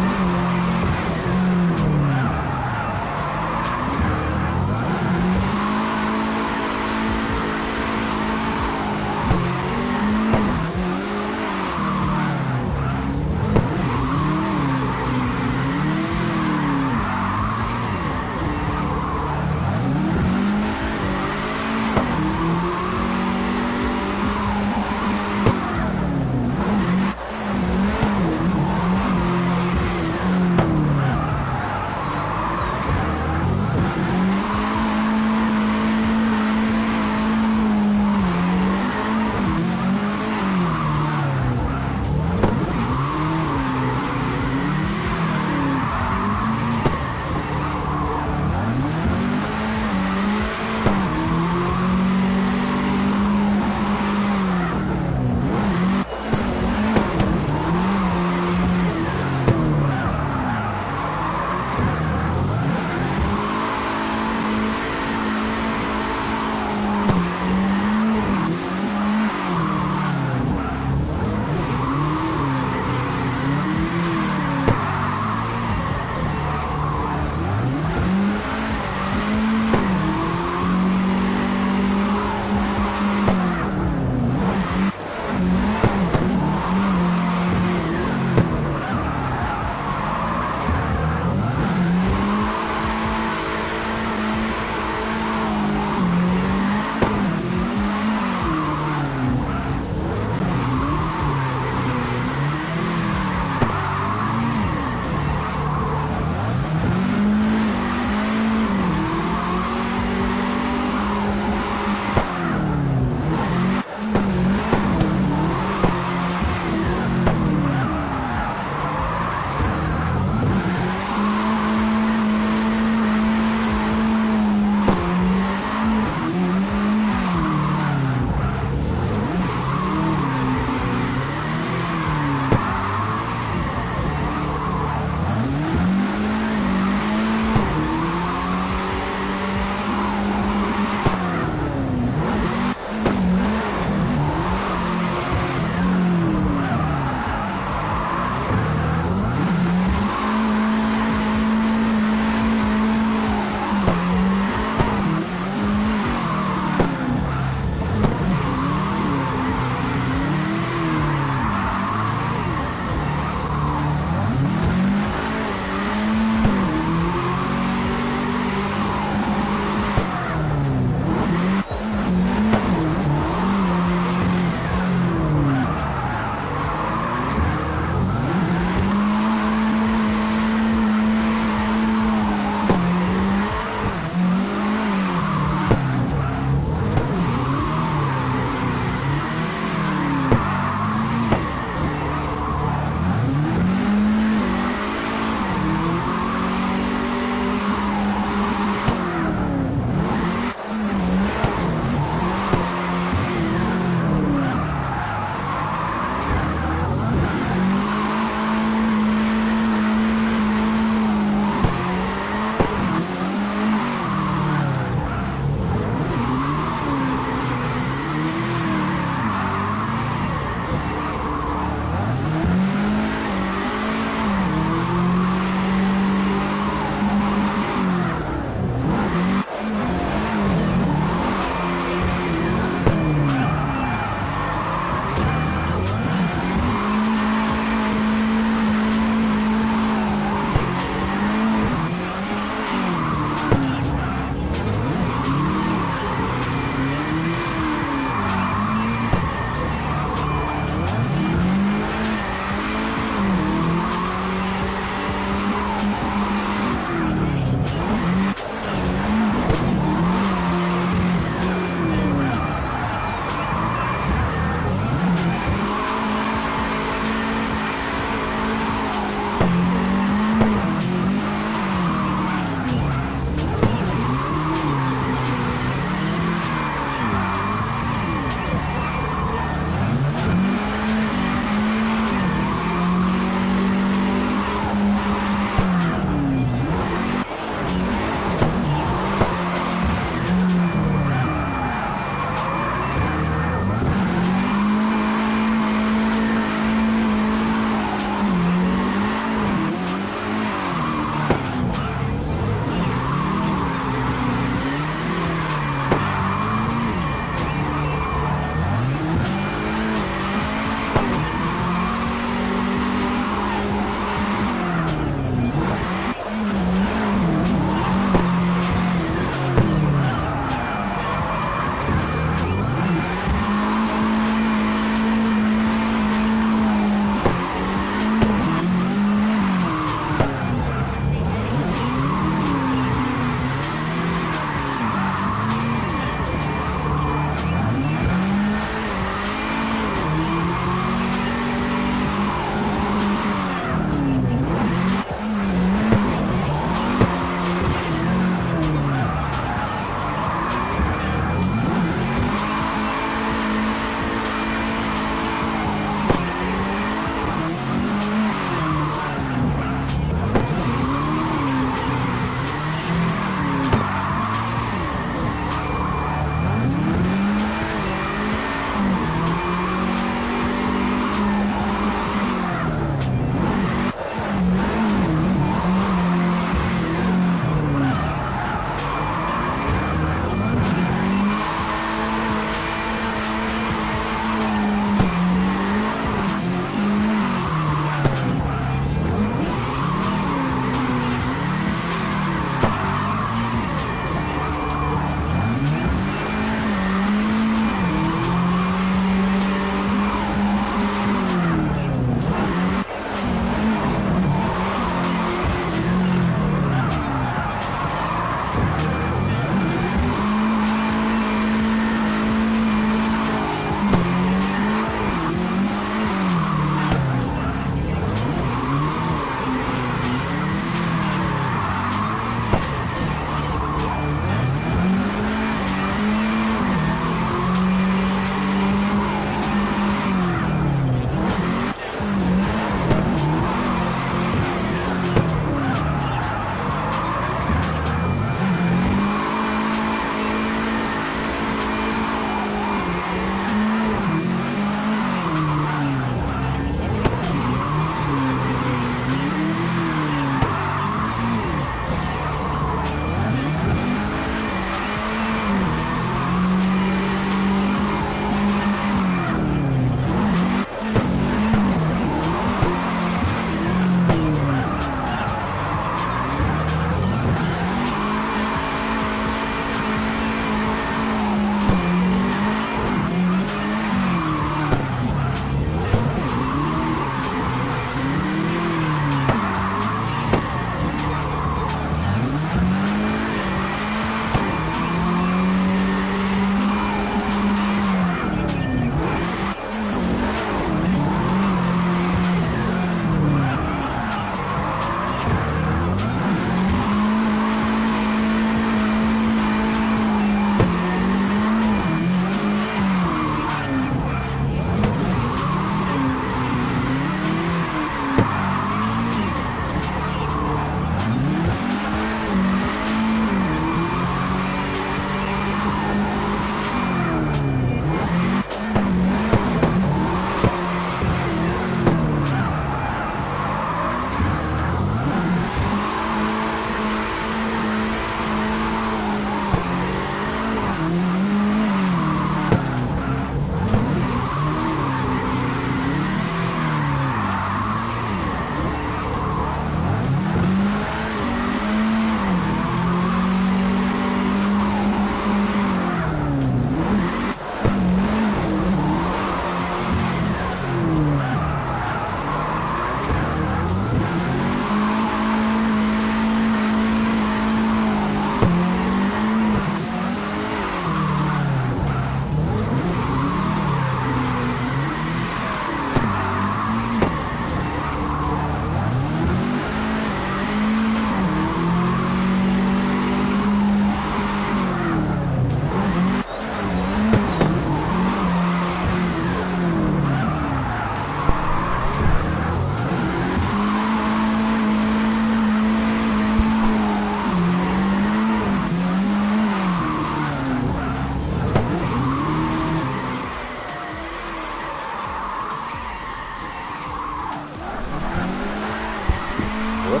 What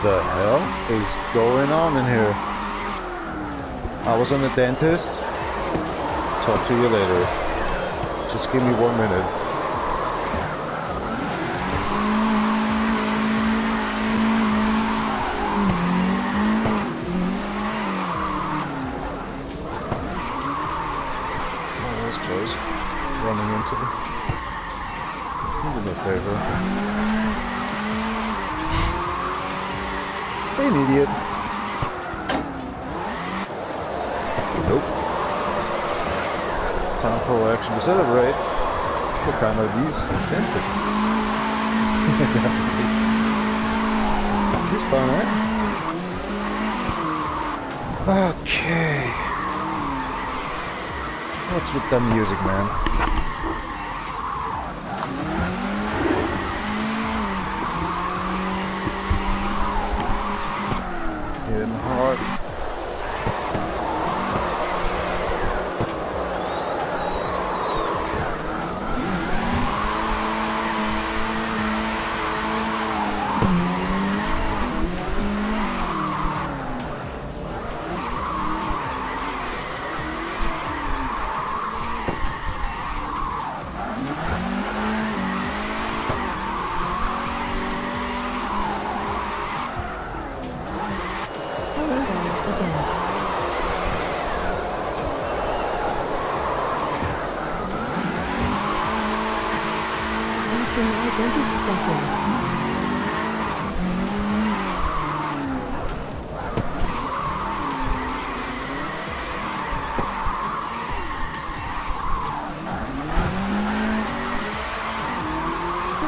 the hell is going on in here? I was on the dentist. Talk to you later. Just give me 1 minute. Oh, that's close. Running into the... Do me a favor. Stay an idiot. Nope. Time for action to celebrate. What kind of these? Dented. He's fine, right? Okay. What's with that music, man? Hitting hard.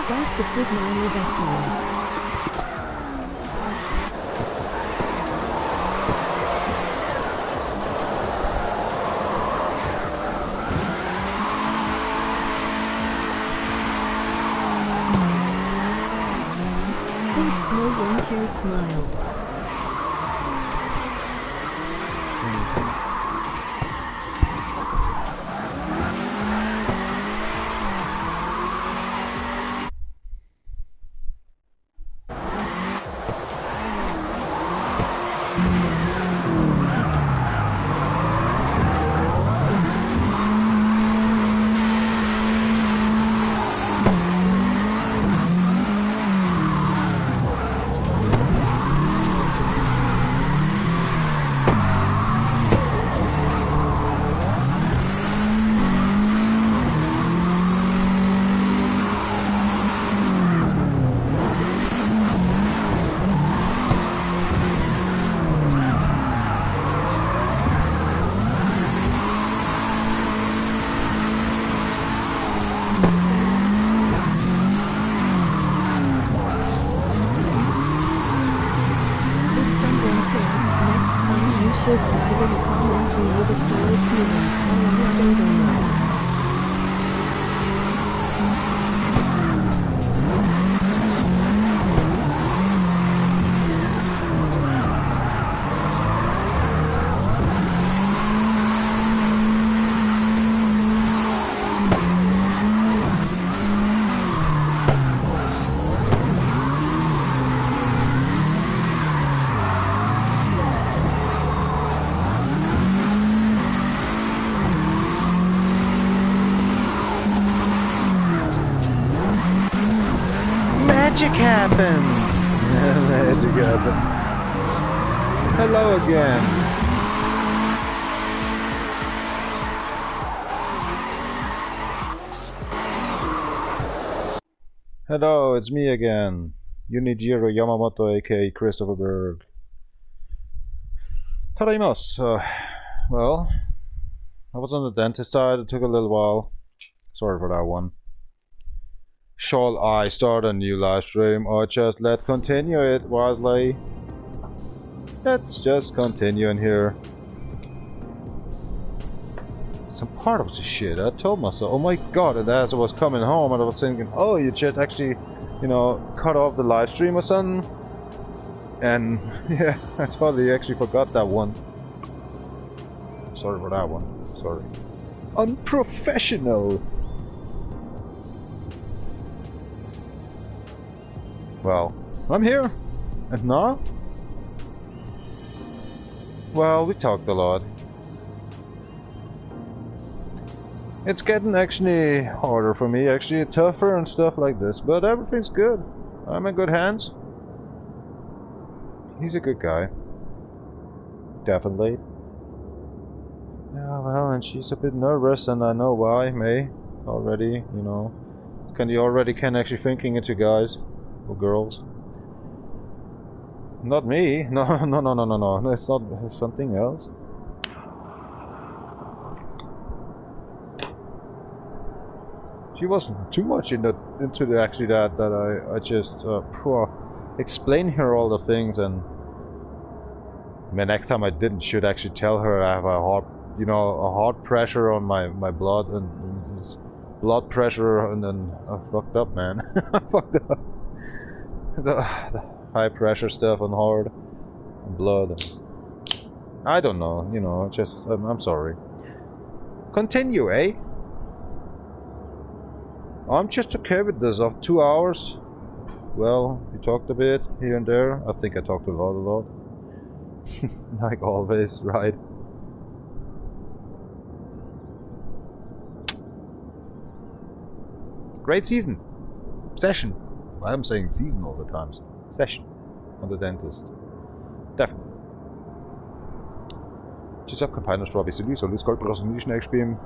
Back to Food Minor Vestry. No one cares smile. Should write in a comment to know the story feelings all on your data now. Magic happened! Magic happened. Hello again. Hello, it's me again. Unijiro Yamamoto, aka Christopher Berg. Tadaimasu. Well, I was on the dentist side, it took a little while. Sorry for that one. Shall I start a new live stream or just let continue it wisely? Let's just continue in here. Some part of the shit, I told myself, oh my god, and as I was coming home and I was thinking, oh, you just actually, you know, cut off the live stream or something. And yeah, I totally actually forgot that one. Sorry for that one, sorry. Unprofessional! Well, I'm here. And now? Well, we talked a lot. It's getting actually harder for me, actually tougher and stuff like this, but everything's good. I'm in good hands. He's a good guy. Definitely. Yeah, well, and she's a bit nervous, and I know why, May. Already, you know. You already can actually thinking into guys or girls. Not me. No. It's not. It's something else. She wasn't too much into actually that I just explain her all the things, and next time I should actually tell her I have a heart pressure on my blood and blood pressure, and then I fucked up, man. I fucked up. The high pressure stuff on heart and blood. I don't know, you know. Just I'm sorry. Continue, eh? I'm just okay with this. Of 2 hours. Well, we talked a bit here and there. I think I talked a lot. Like always, right? Great season. Session. I'm saying season all the times. Session. On the dentist. Definitely. Just up Campina Strawberry Lose, so let's go to the next game.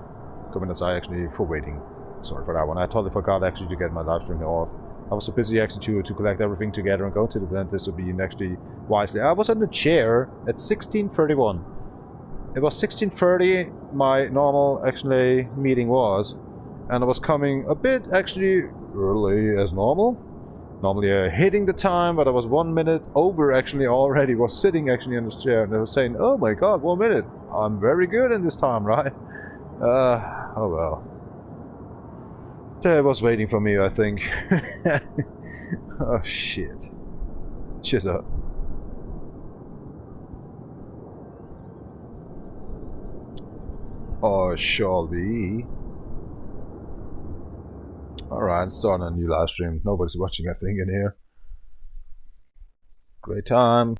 Coming aside actually for waiting. Sorry for that one. I totally forgot actually to get my live stream here off. I was so busy actually to collect everything together and go to the dentist to be actually wisely. I was in the chair at 16:31. It was 16:30 my normal actually meeting was, and I was coming a bit actually early as normal. Normally hitting the time, but I was 1 minute over actually already. Was sitting actually in this chair, and I was saying, "Oh my God, 1 minute! I'm very good in this time, right?" Oh well. They was waiting for me, I think. Oh shit. Cheers up. Oh, shall be. Alright, starting a new live stream. Nobody's watching a thing in here. Great time.